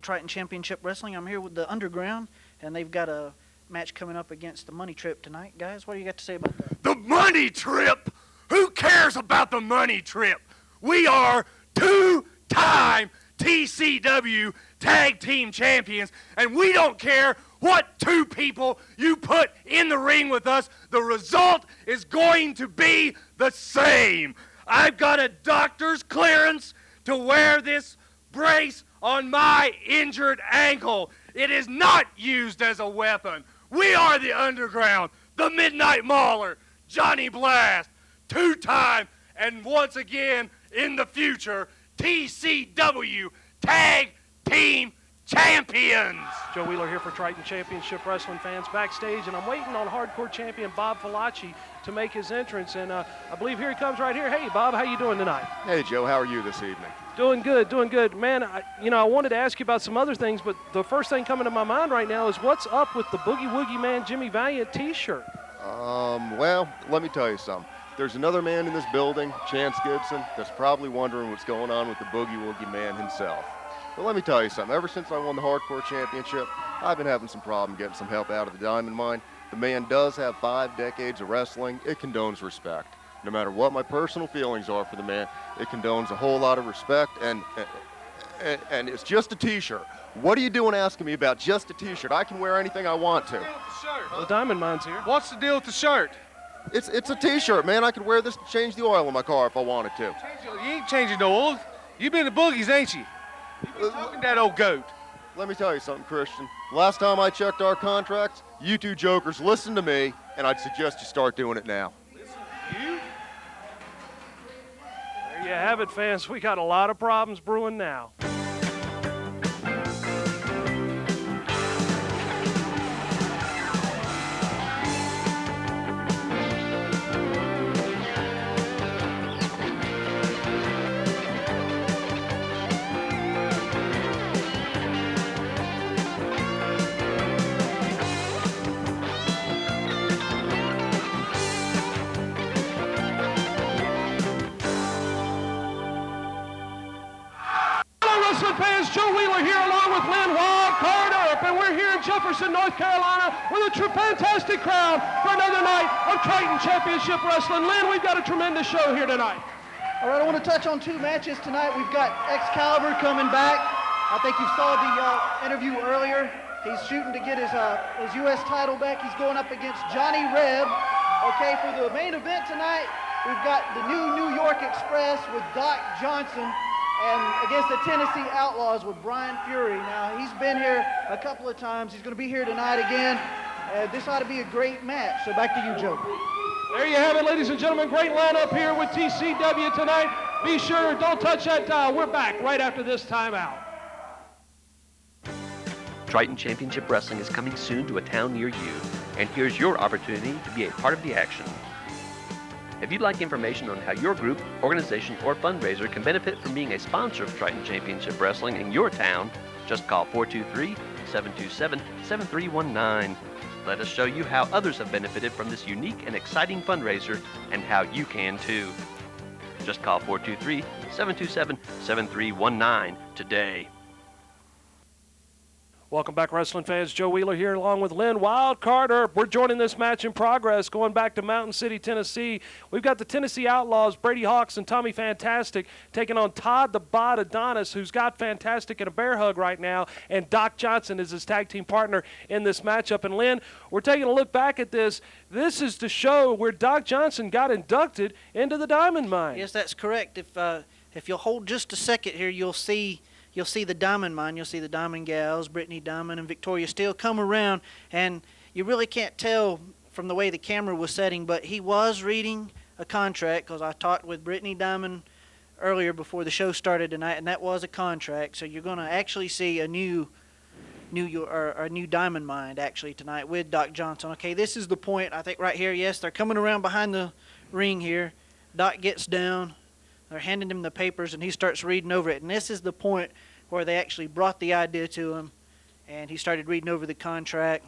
Triton Championship Wrestling. I'm here with the Underground, and they've got a match coming up against the Money Trip tonight. Guys, what do you got to say about that? The Money Trip? Who cares about the Money Trip? We are two-time TCW Tag Team Champions, and we don't care what two people you put in the ring with us. The result is going to be the same. I've got a doctor's clearance to wear this brace on my injured ankle. It is not used as a weapon. We are the Underground, the Midnight Mauler, Johnny Blast, two-time, and once again in the future, TCW Tag Team Champions. Joe Wheeler here for Triton Championship Wrestling fans backstage, and I'm waiting on hardcore champion Bob Falacci to make his entrance, and I believe here he comes right here. Hey, Bob, how you doing tonight? Hey, Joe, how are you this evening? Doing good, doing good. Man, I wanted to ask you about some other things, but the first thing coming to my mind right now is what's up with the Boogie Woogie Man Jimmy Valiant t-shirt? Well, let me tell you something. There's another man in this building, Chance Gibson, that's probably wondering what's going on with the Boogie Woogie Man himself. But let me tell you something. Ever since I won the Hardcore Championship, I've been having some problem getting some help out of the Diamond Mine. The man does have 5 decades of wrestling. It condones respect. No matter what my personal feelings are for the man, it condones a whole lot of respect, and it's just a t-shirt. What are you doing asking me about just a t-shirt? I can wear anything I want to. Well, the Diamond Mine's here. What's the deal with the shirt? It's a t-shirt, man. I could wear this to change the oil in my car if I wanted to. You ain't changing no oil. You been the Boogies, ain't you? You been talking that old goat. Let me tell you something, Christian. Last time I checked our contracts, you two jokers listened to me, and I'd suggest you start doing it now. You? There you have it, fans. We got a lot of problems brewing now. Fans, Joe Wheeler here along with Lynn Wildcard Earp, and we're here in Jefferson, North Carolina with a fantastic crowd for another night of Triton Championship Wrestling. Lynn, we've got a tremendous show here tonight. All right, I want to touch on 2 matches tonight. We've got Excalibur coming back. I think you saw the interview earlier. He's shooting to get his U.S. title back. He's going up against Johnny Reb. Okay, for the main event tonight, we've got the New York Express with Doc Johnson, and against the Tennessee Outlaws with Brian Fury. Now, he's been here a couple of times. He's going to be here tonight again. This ought to be a great match. So back to you, Joe. There you have it, ladies and gentlemen. Great lineup here with TCW tonight. Be sure, don't touch that dial. We're back right after this timeout. Triton Championship Wrestling is coming soon to a town near you, and here's your opportunity to be a part of the action. If you'd like information on how your group, organization, or fundraiser can benefit from being a sponsor of Triton Championship Wrestling in your town, just call 423-727-7319. Let us show you how others have benefited from this unique and exciting fundraiser and how you can too. Just call 423-727-7319 today. Welcome back, wrestling fans. Joe Wheeler here along with Lynn Wildcard Earp. We're joining this match in progress going back to Mountain City, Tennessee. We've got the Tennessee Outlaws, Brady Hawks and Tommy Fantastic, taking on Todd the Bod Adonis, who's got Fantastic in a bear hug right now, and Doc Johnson is his tag team partner in this matchup. And Lynn, we're taking a look back at this. This is the show where Doc Johnson got inducted into the Diamond Mine. Yes, that's correct. If you'll hold just a second here, you'll see the Diamond Mine. You'll see the Diamond Gals, Brittany Diamond and Victoria Steele come around, and you really can't tell from the way the camera was setting, but he was reading a contract, because I talked with Brittany Diamond earlier before the show started tonight, and that was a contract. So you're going to actually see a new Diamond Mine actually tonight with Doc Johnson. Okay, this is the point, I think, right here. Yes, they're coming around behind the ring here. Doc gets down. They're handing him the papers, and he starts reading over it. And this is the point where they actually brought the idea to him, and he started reading over the contract.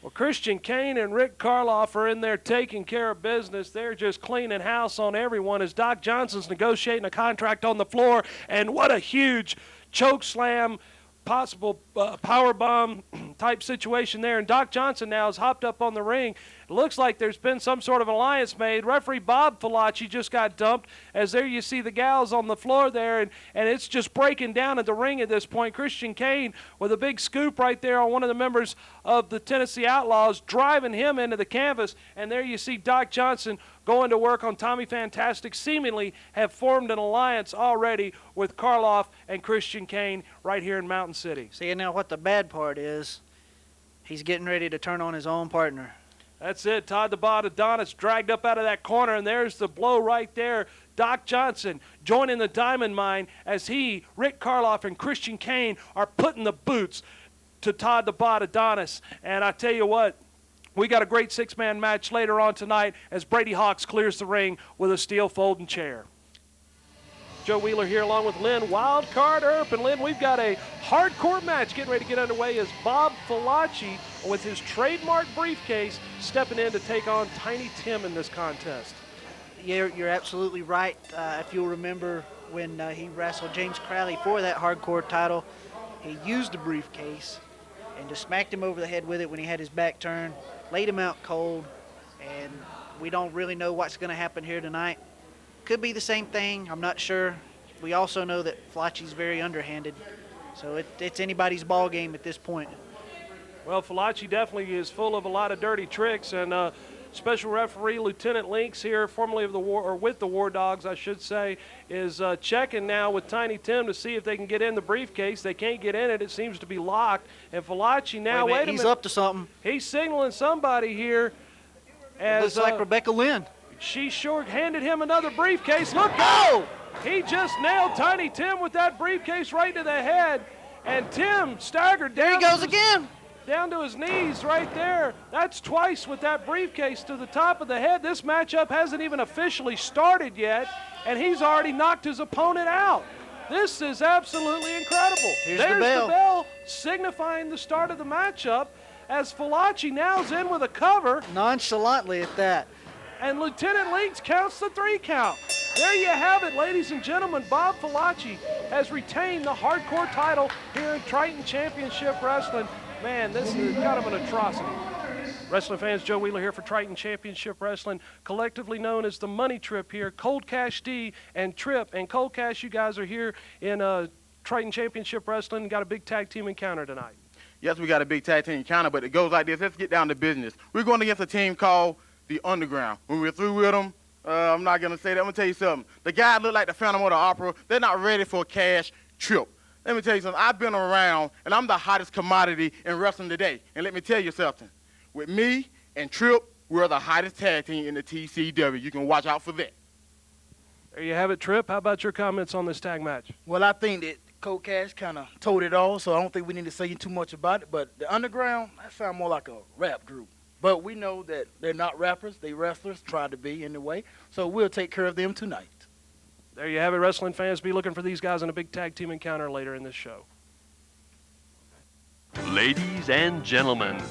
Well, Christian Kane and Rick Karloff are in there taking care of business. They're just cleaning house on everyone as Doc Johnson's negotiating a contract on the floor. And what a huge choke slam possible power bomb type situation there. And Doc Johnson now has hopped up on the ring. It looks like there's been some sort of alliance made. Referee Bob Falacci just got dumped, as there you see the gals on the floor there, and it's just breaking down at the ring at this point. Christian Kane with a big scoop right there on one of the members of the Tennessee Outlaws, driving him into the canvas. And there you see Doc Johnson going to work on Tommy Fantastic, seemingly have formed an alliance already with Karloff and Christian Kane right here in Mountain City. See, now what the bad part is, he's getting ready to turn on his own partner. That's it. Todd the Bod Adonis dragged up out of that corner, and there's the blow right there. Doc Johnson joining the Diamond Mine as he, Rick Karloff, and Christian Kane are putting the boots to Todd the Bod Adonis. And I tell you what, we got a great six-man match later on tonight as Brady Hawks clears the ring with a steel folding chair. Joe Wheeler here along with Lynn Wildcard Earp. And Lynn, we've got a hardcore match getting ready to get underway as Bob Falacci, with his trademark briefcase, stepping in to take on Tiny Tim in this contest. You're absolutely right. If you'll remember when he wrestled James Crowley for that hardcore title, he used the briefcase and just smacked him over the head with it when he had his back turned, laid him out cold, and we don't really know what's going to happen here tonight. Could be the same thing. I'm not sure. We also know that Falacci's very underhanded, so it's anybody's ball game at this point. Well, Falacci definitely is full of a lot of dirty tricks, and special referee Lieutenant Links here, formerly of the War, or with the War Dogs, I should say, is checking now with Tiny Tim to see if they can get in the briefcase. They can't get in it. It seems to be locked. And Falacci now, wait a minute. He's up to something. He's signaling somebody here. It looks like Rebecca Lynn. She sure handed him another briefcase. Look out! He just nailed Tiny Tim with that briefcase right to the head. And Tim staggered down. There he goes again. Down to his knees right there. That's twice with that briefcase to the top of the head. This matchup hasn't even officially started yet, and he's already knocked his opponent out. This is absolutely incredible. There's the bell. The bell signifying the start of the matchup as Falacci now's in with a cover. Nonchalantly at that. And Lieutenant Leeds counts the 3 count. There you have it, ladies and gentlemen. Bob Falacci has retained the hardcore title here in Triton Championship Wrestling. Man, this is kind of an atrocity. Wrestling fans, Joe Wheeler here for Triton Championship Wrestling, collectively known as the Money Trip here. Cold Cash D and Trip. And Cold Cash, you guys are here in Triton Championship Wrestling. Got a big tag team encounter tonight. Yes, we got a big tag team encounter, but it goes like this. Let's get down to business. We're going against a team called the Underground. When we're through with them, I'm not going to say that. I'm going to tell you something. The guy look like the Phantom of the Opera. They're not ready for a cash trip. Let me tell you something. I've been around, and I'm the hottest commodity in wrestling today. And let me tell you something. With me and Trip, we're the hottest tag team in the TCW. You can watch out for that. There you have it, Trip. How about your comments on this tag match? Well, I think that Cold Cash kind of told it all, so I don't think we need to say too much about it. But the Underground, that sounds more like a rap group. But we know that they're not rappers. They wrestlers, try to be anyway. So we'll take care of them tonight. There you have it, wrestling fans. Be looking for these guys in a big tag team encounter later in this show. Ladies and gentlemen,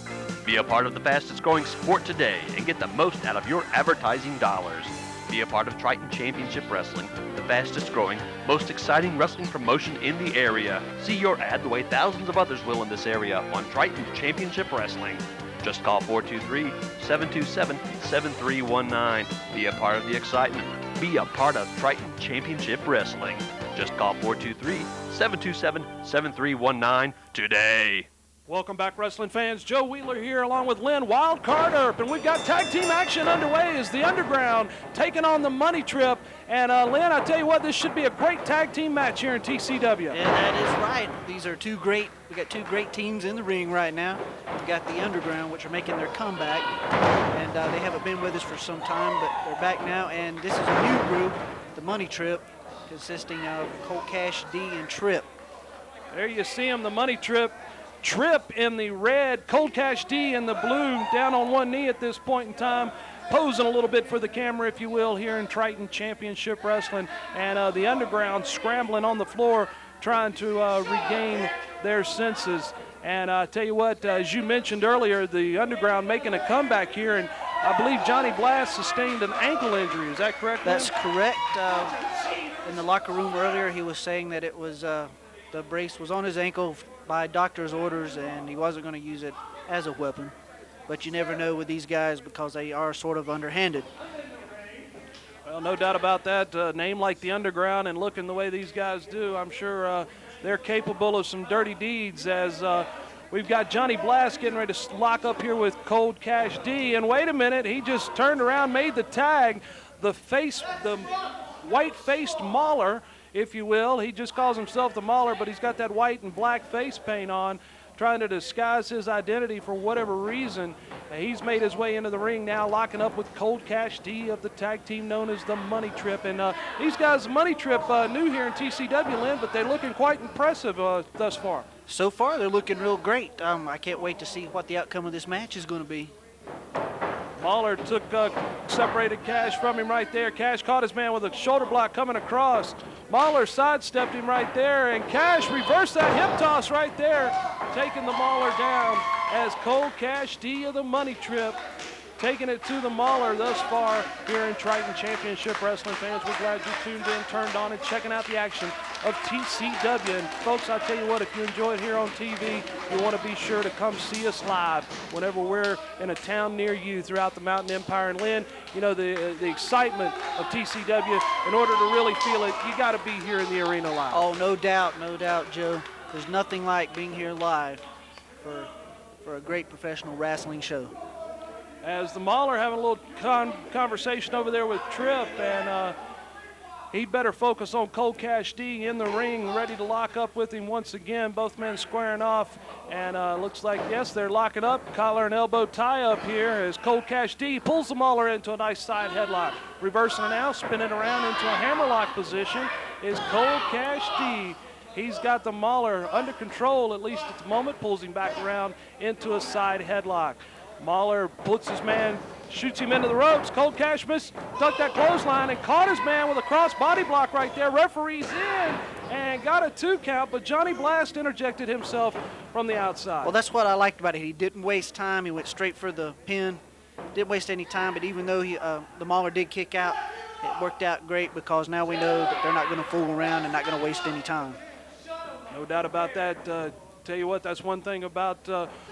be a part of the fastest growing sport today and get the most out of your advertising dollars. Be a part of Triton Championship Wrestling, the fastest growing, most exciting wrestling promotion in the area. See your ad the way thousands of others will in this area on Triton Championship Wrestling. Just call 423-727-7319. Be a part of the excitement. Be a part of Triton Championship Wrestling. Just call 423-727-7319 today. Welcome back, wrestling fans. Joe Wheeler here along with Lynn Wildcard Earp, and we've got tag team action underway as the Underground taking on the Money Trip. And Lynn, I tell you what, this should be a great tag team match here in TCW. Yeah, that is right. These are we got two great teams in the ring right now. We've got the Underground, which are making their comeback, and they haven't been with us for some time, but they're back now. And this is a new group, the Money Trip, consisting of Cold Cash D and Trip. There you see him, the Money Trip. Trip in the red, Cold Cash D in the blue, down on one knee at this point in time, posing a little bit for the camera, if you will, here in Triton Championship Wrestling. And the Underground scrambling on the floor, trying to regain their senses. And I tell you what, as you mentioned earlier, the Underground making a comeback here, and I believe Johnny Blast sustained an ankle injury. Is that correct? That's correct. In the locker room earlier, he was saying that it was the brace was on his ankle by doctor's orders, and he wasn't going to use it as a weapon. But you never know with these guys because they are sort of underhanded. Well, no doubt about that. Name like the Underground and looking the way these guys do, I'm sure they're capable of some dirty deeds as we've got Johnny Blast getting ready to lock up here with Cold Cash D. And wait a minute, he just turned around, made the tag. The white-faced Mauler, if you will. He just calls himself the Mauler, but he's got that white and black face paint on, trying to disguise his identity for whatever reason. He's made his way into the ring now, locking up with Cold Cash D of the tag team known as the Money Trip. And these guys, Money Trip, new here in TCW, Lynn, but they're looking quite impressive thus far. So far, they're looking real great. I can't wait to see what the outcome of this match is going to be. Mauler took separated Cash from him right there. Cash caught his man with a shoulder block coming across. Mauler sidestepped him right there, and Cash reversed that hip toss right there, taking the Mauler down as Cold Cash D of the Money Trip taking it to the Mauler thus far here in Triton Championship Wrestling. Fans, we're glad you tuned in, turned on, and checking out the action of TCW. And folks, I tell you what, if you enjoy it here on TV, you want to be sure to come see us live whenever we're in a town near you throughout the Mountain Empire. And Lynn, you know, the excitement of TCW, in order to really feel it, you got to be here in the arena live. Oh, no doubt, Joe. There's nothing like being here live for a great professional wrestling show. As the Mauler having a little conversation over there with Tripp, and he'd better focus on Cold Cash D in the ring, ready to lock up with him once again. Both men squaring off, and looks like, yes, they're locking up. Collar and elbow tie up here as Cold Cash D pulls the Mauler into a nice side headlock. Reversing now, spinning around into a hammerlock position is Cold Cash D. He's got the Mauler under control, at least at the moment, pulls him back around into a side headlock. Mauler puts his man, shoots him into the ropes. Cold Cash missed, ducked that clothesline and caught his man with a cross body block right there. Referee's in and got a 2 count, but Johnny Blast interjected himself from the outside. Well, that's what I liked about it. He didn't waste time. He went straight for the pin. Didn't waste any time, but even though the Mauler did kick out, it worked out great because now we know that they're not going to fool around and not going to waste any time. No doubt about that. Tell you what, that's one thing about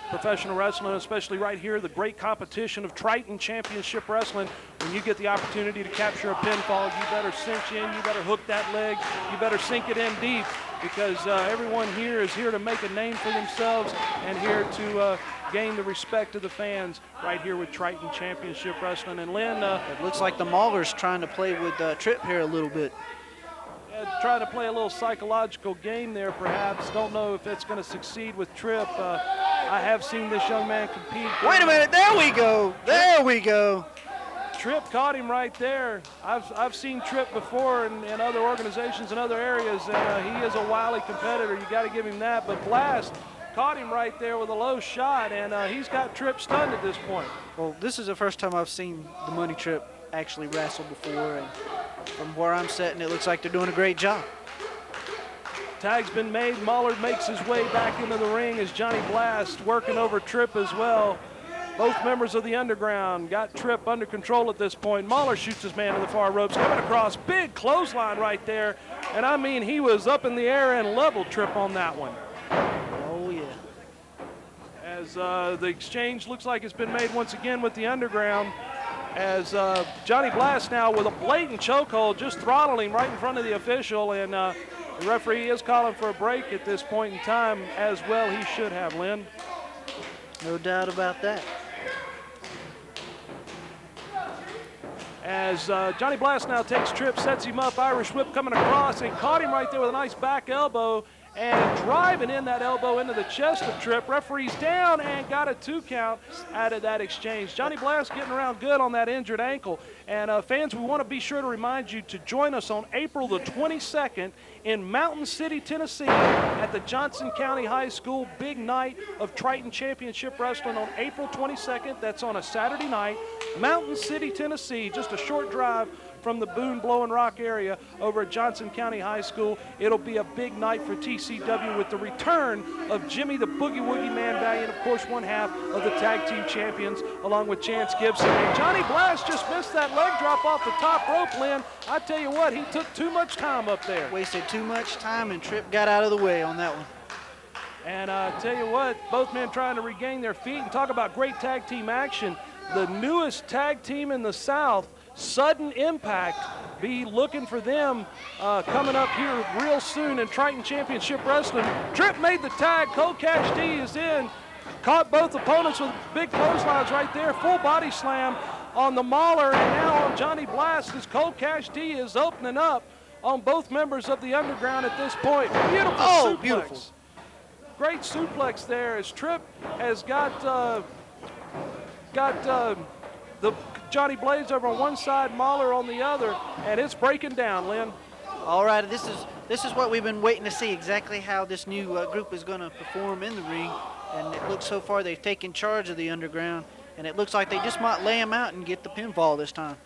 professional wrestling, especially right here, the great competition of Triton Championship Wrestling. When you get the opportunity to capture a pinfall, you better cinch in, you better hook that leg, you better sink it in deep, because everyone here is here to make a name for themselves and here to gain the respect of the fans right here with Triton Championship Wrestling. And Lynn, it looks like the Mauler's trying to play with Tripp here a little bit. Trying to play a little psychological game there, perhaps. Don't know if it's going to succeed with Tripp. I have seen this young man compete. Wait a minute, there we go. There we go. Tripp caught him right there. I've seen Tripp before in other organizations and other areas, and he is a wily competitor. You got to give him that. But Blast caught him right there with a low shot, and he's got Tripp stunned at this point. Well, this is the first time I've seen the Money Trip actually wrestle before, and from where I'm sitting, it looks like they're doing a great job. Tag's been made. Mauler makes his way back into the ring as Johnny Blast working over Tripp as well. Both members of the Underground got Tripp under control at this point. Mauler shoots his man to the far ropes, coming across. Big clothesline right there. And I mean, he was up in the air and leveled Tripp on that one. Oh, yeah. As the exchange looks like it's been made once again with the Underground, as Johnny Blast now with a blatant chokehold, just throttling right in front of the official, and the referee is calling for a break at this point in time, as well he should have, Lynn. No doubt about that. As Johnny Blast now takes Tripp, sets him up, Irish whip coming across, and caught him right there with a nice back elbow, and driving in that elbow into the chest of Tripp. Referee's down and got a 2 count out of that exchange. Johnny Blast getting around good on that injured ankle. And fans, we want to be sure to remind you to join us on April the 22nd in Mountain City, Tennessee at the Johnson County High School. Big night of Triton Championship Wrestling on April 22nd. That's on a Saturday night. Mountain City, Tennessee, just a short drive from the Boone, Blowing Rock area over at Johnson County High School. It'll be a big night for TCW with the return of Jimmy the Boogie Woogie Man Valiant, of course, one half of the tag team champions, along with Chance Gibson. And Johnny Blast just missed that leg drop off the top rope, Lynn. I tell you what, he took too much time up there. Wasted too much time, and Tripp got out of the way on that one. And I tell you what, both men trying to regain their feet and talk about great tag team action. The newest tag team in the South, Sudden Impact, be looking for them coming up here real soon in Triton Championship Wrestling. Tripp made the tag. Cold Cash D is in. Caught both opponents with big clotheslines right there. Full body slam on the Mauler and now on Johnny Blast as Cold Cash D is opening up on both members of the Underground at this point. Beautiful suplex. Beautiful. Great suplex there as Tripp has got the Johnny Blaze over on one side, Mahler on the other, and it's breaking down, Lynn. All right, this is what we've been waiting to see, exactly how this new group is going to perform in the ring. And it looks so far they've taken charge of the Underground, and it looks like they just might lay them out and get the pinfall this time.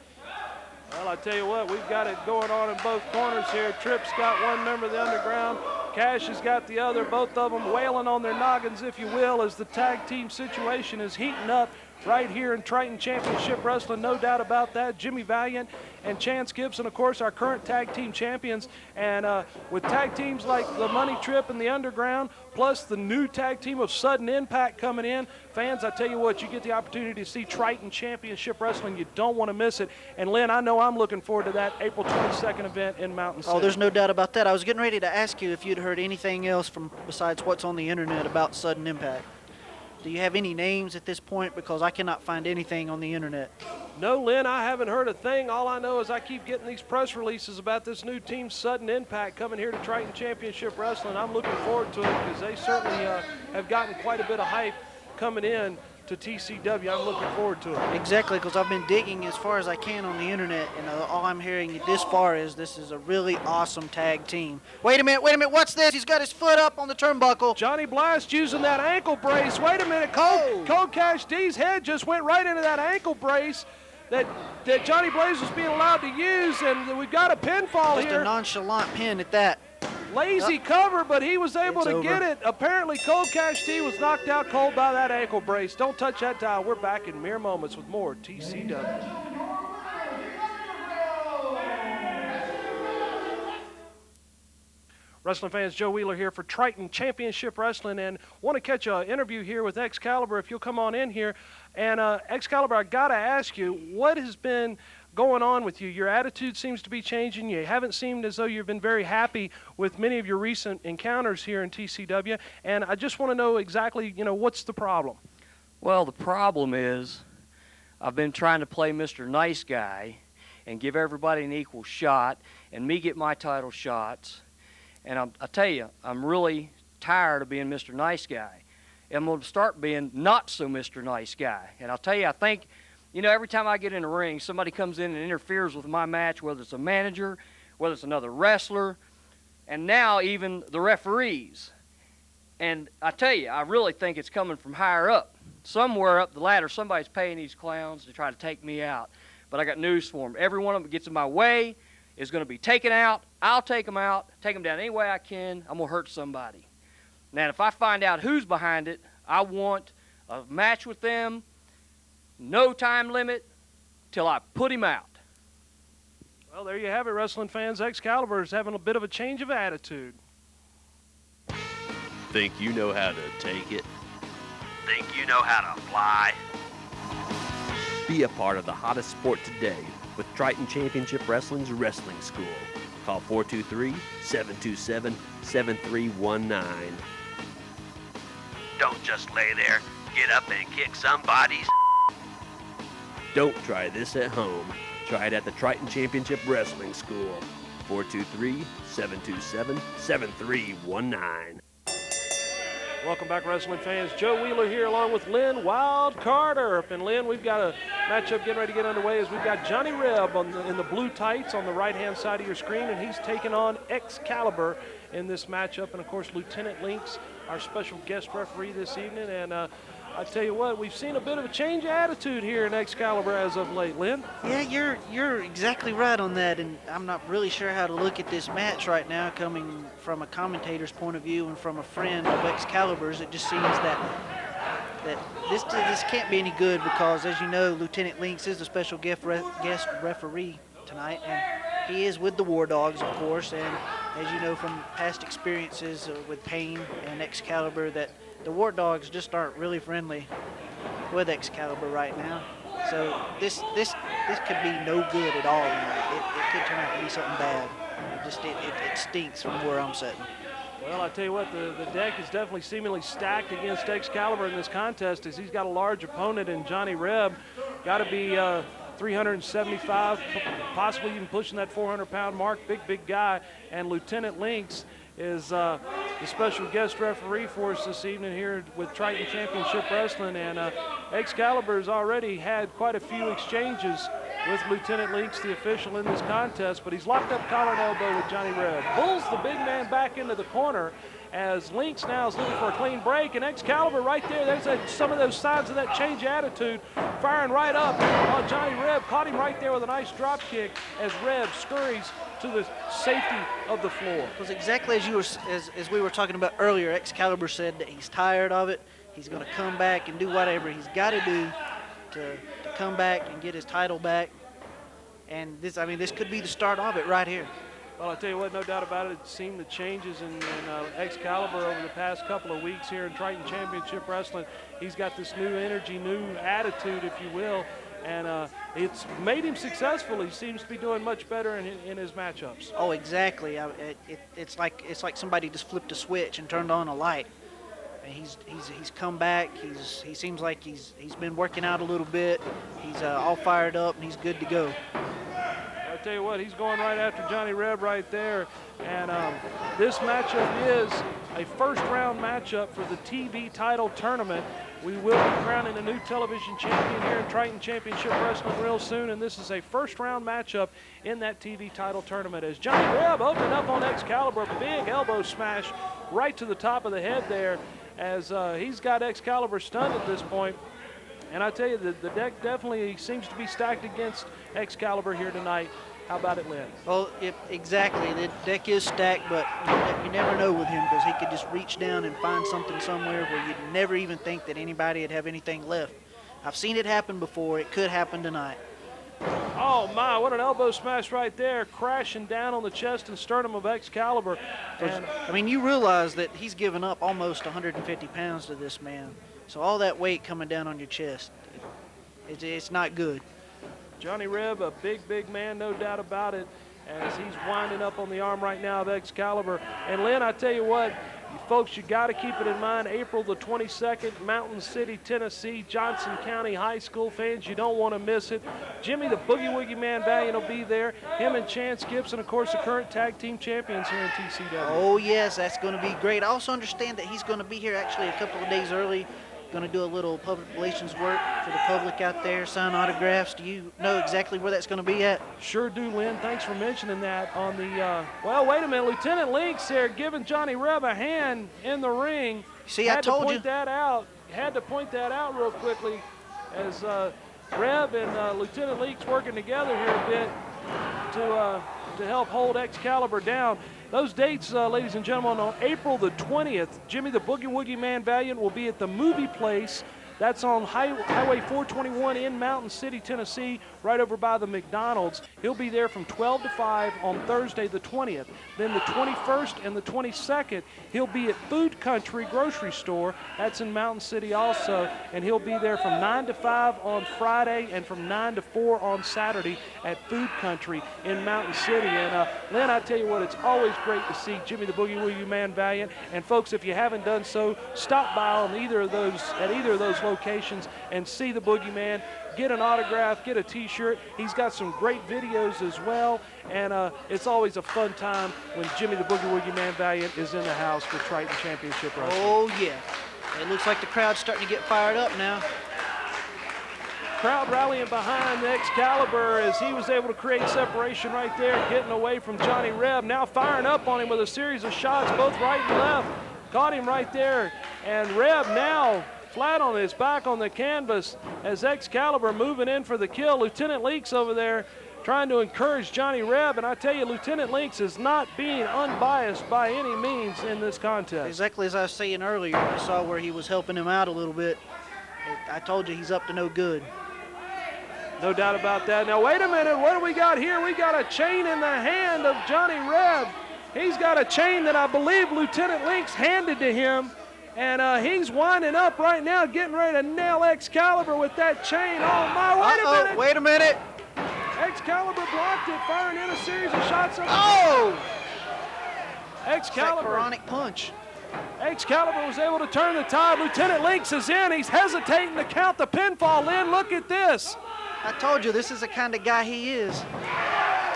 Well, I tell you what, we've got it going on in both corners here. Tripp's got one member of the Underground. Cash has got the other, both of them wailing on their noggins, if you will, as the tag team situation is heating up right here in Triton Championship Wrestling, no doubt about that. Jimmy Valiant and Chance Gibson, of course, our current tag team champions. And with tag teams like the Money Trip and the Underground, plus the new tag team of Sudden Impact coming in, fans, I tell you what, you get the opportunity to see Triton Championship Wrestling. You don't want to miss it. And, Lynn, I know I'm looking forward to that April 22nd event in Mountain City. Oh, there's no doubt about that. I was getting ready to ask you if you'd heard anything else from besides what's on the internet about Sudden Impact. Do you have any names at this point? Because I cannot find anything on the internet. No, Lynn, I haven't heard a thing. All I know is I keep getting these press releases about this new team, Sudden Impact, coming here to Triton Championship Wrestling. I'm looking forward to it because they certainly have gotten quite a bit of hype coming in to TCW. I'm looking forward to it. Exactly, because I've been digging as far as I can on the internet, and all I'm hearing this far is this is a really awesome tag team. Wait a minute, what's this? He's got his foot up on the turnbuckle. Johnny Blast using that ankle brace. Wait a minute, Cold Cash D's head just went right into that ankle brace that Johnny Blaze was being allowed to use, and we've got a pinfall Just here. a nonchalant pin at that. Lazy cover, but he was able It's to over. get it. Apparently, Cold Cash D was knocked out cold by that ankle brace. Don't touch that dial. We're back in mere moments with more TCW. Wrestling fans, Joe Wheeler here for Triton Championship Wrestling, and want to catch an interview here with Excalibur if you'll come on in here. And Excalibur, I got to ask you, what has been going on with you? Your attitude seems to be changing. You haven't seemed as though you've been very happy with many of your recent encounters here in TCW, and I just want to know exactly, what's the problem? Well, the problem is I've been trying to play Mr. Nice Guy and give everybody an equal shot and me get my title shots. And I tell you, I'm really tired of being Mr. Nice Guy. I'm going to start being not so Mr. Nice Guy. And I'll tell you, I think, every time I get in the ring, somebody comes in and interferes with my match, whether it's a manager, whether it's another wrestler, and now even the referees. And I tell you, I really think it's coming from higher up. Somewhere up the ladder, somebody's paying these clowns to try to take me out. But I got news for them. Every one of them that gets in my way is going to be taken out. I'll take them out, take them down any way I can. I'm going to hurt somebody. Now, if I find out who's behind it, I want a match with them, no time limit, till I put him out. Well, there you have it, wrestling fans. Excalibur is having a bit of a change of attitude. Think you know how to take it? Think you know how to fly? Be a part of the hottest sport today with Triton Championship Wrestling's Wrestling School. Call 423-727-7319. Don't just lay there. Get up and kick somebody's. Don't try this at home. Try it at the Triton Championship Wrestling School. 423-727-7319. Welcome back, wrestling fans. Joe Wheeler here along with Lynn Wild Carter. And Lynn, we've got a matchup getting ready to get underway as we've got Johnny Reb in the blue tights on the right-hand side of your screen, and he's taking on Excalibur in this matchup. And, of course, Lieutenant Lynx, our special guest referee this evening. And I tell you what, we've seen a bit of a change of attitude here in Excalibur as of late. Lynn? Yeah, you're exactly right on that, and I'm not really sure how to look at this match right now coming from a commentator's point of view and from a friend of Excalibur's. It just seems that this can't be any good because, as you know, Lieutenant Lynx is a special guest referee tonight, and he is with the War Dogs, of course, and as you know from past experiences with Payne and Excalibur, that the War Dogs just aren't really friendly with Excalibur right now. So this could be no good at all. It could turn out to be something bad. It stinks from where I'm sitting. Well, I tell you what, the deck is definitely seemingly stacked against Excalibur in this contest, as he's got a large opponent in Johnny Reb. Got to be 375, possibly even pushing that 400-pound mark. Big guy. And Lieutenant Lynx is the special guest referee for us this evening here with Triton Championship Wrestling. And Excalibur's already had quite a few exchanges with Lieutenant Lynx, the official in this contest, but he's locked up collar and elbow with Johnny Reb. Pulls the big man back into the corner as Lynx now is looking for a clean break, and Excalibur right there, there's some of those signs of that change of attitude, firing right up on Johnny Reb. Caught him right there with a nice drop kick as Reb scurries to the safety of the floor. It was exactly as we were talking about earlier. Excalibur said that he's tired of it. He's going to come back and do whatever he's got to do to come back and get his title back. And this could be the start of it right here. Well, I tell you what, no doubt about it. It seemed the changes in Excalibur over the past couple of weeks here in Triton Championship Wrestling. He's got this new energy, new attitude, if you will, and it's made him successful. He seems to be doing much better in his matchups. Oh, exactly. It's like somebody just flipped a switch and turned on a light. And he's come back. He seems like he's been working out a little bit. He's all fired up and he's good to go. I tell you what, he's going right after Johnny Reb right there. And this matchup is a first-round matchup for the TV title tournament. We will be crowning a new television champion here in Triton Championship Wrestling real soon, and this is a first-round matchup in that TV title tournament. As Johnny Reb opened up on Excalibur, big elbow smash right to the top of the head there, as he's got Excalibur stunned at this point. And I tell you, the deck definitely seems to be stacked against Excalibur here tonight. How about it, Lynn? Well, exactly. The deck is stacked, but you never know with him, because he could just reach down and find something somewhere where you'd never even think that anybody would have anything left. I've seen it happen before. It could happen tonight. Oh, my, what an elbow smash right there, crashing down on the chest and sternum of Excalibur. And I mean, you realize that he's given up almost 150 pounds to this man. So all that weight coming down on your chest, it's not good. Johnny Reb, a big man, no doubt about it, as he's winding up on the arm right now of Excalibur. And Lynn, I tell you what, folks, you got to keep it in mind, April the 22nd, Mountain City, Tennessee, Johnson County High School fans, you don't want to miss it. Jimmy the Boogie Woogie Man Valiant will be there. Him and Chance Gibson, of course, the current tag team champions here in TCW. Oh, yes, that's going to be great. I also understand that he's going to be here actually a couple of days early. Going to do a little public relations work for the public out there, sign autographs. Do you know exactly where that's going to be at? Sure do, Lynn. Thanks for mentioning that. On the, well, wait a minute. Lieutenant Lynx there giving Johnny Reb a hand in the ring. See, I told you. Had to point that out real quickly as Reb and Lieutenant Lynx working together here a bit to help hold Excalibur down. Those dates, ladies and gentlemen, on April the 20th, Jimmy the Boogie Woogie Man Valiant will be at the Movie Place. That's on Highway 421 in Mountain City, Tennessee, right over by the McDonald's. He'll be there from 12 to 5 on Thursday the 20th. Then the 21st and the 22nd, he'll be at Food Country Grocery Store. That's in Mountain City also. And he'll be there from 9 to 5 on Friday and from 9 to 4 on Saturday at Food Country in Mountain City. And Lynn, I tell you what, it's always great to see Jimmy the Boogie Woogie Man Valiant. And folks, if you haven't done so, stop by on either of those locations and see the Boogeyman. Get an autograph, get a t-shirt. He's got some great videos as well, and it's always a fun time when Jimmy the Boogie Woogie Man Valiant is in the house for Triton Championship Wrestling. Oh yeah, it looks like the crowd's starting to get fired up now. Crowd rallying behind Excalibur as he was able to create separation right there, getting away from Johnny Reb. Now firing up on him with a series of shots, both right and left. Caught him right there, and Reb now flat on his back on the canvas as Excalibur moving in for the kill. Lieutenant Lynx over there trying to encourage Johnny Reb, and I tell you, Lieutenant Lynx is not being unbiased by any means in this contest. Exactly as I was saying earlier, I saw where he was helping him out a little bit. I told you he's up to no good. No doubt about that. Now, wait a minute. What do we got here? We got a chain in the hand of Johnny Reb. He's got a chain that I believe Lieutenant Lynx handed to him, and he's winding up right now, getting ready to nail Excalibur with that chain. Oh, my, Wait a minute. Excalibur blocked it, firing in a series of shots. Oh! Excalibur. Pharaonic punch. Excalibur was able to turn the tide. Lieutenant Lynx is in. He's hesitating to count the pinfall. Lynn, look at this. I told you, this is the kind of guy he is.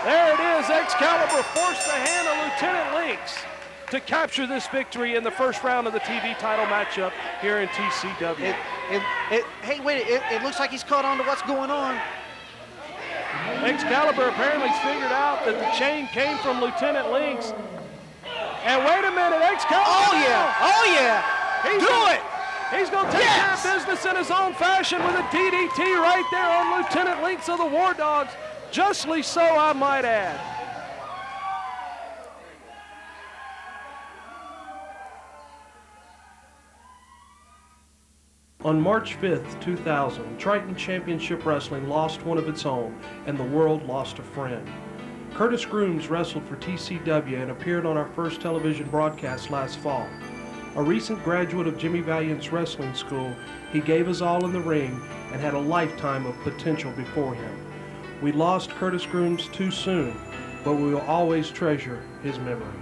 There it is. Excalibur forced the hand of Lieutenant Lynx to capture this victory in the first round of the TV title matchup here in TCW. Hey, wait, it looks like he's caught on to what's going on. Excalibur apparently figured out that the chain came from Lieutenant Lynx. And wait a minute, Excalibur. Oh, yeah. He's going to take care of business in his own fashion with a DDT right there on Lieutenant Lynx of the War Dogs. Justly so, I might add. On March 5th, 2000, Triton Championship Wrestling lost one of its own, and the world lost a friend. Curtis Grooms wrestled for TCW and appeared on our first television broadcast last fall. A recent graduate of Jimmy Valiant's wrestling school, he gave us all in the ring and had a lifetime of potential before him. We lost Curtis Grooms too soon, but we will always treasure his memory.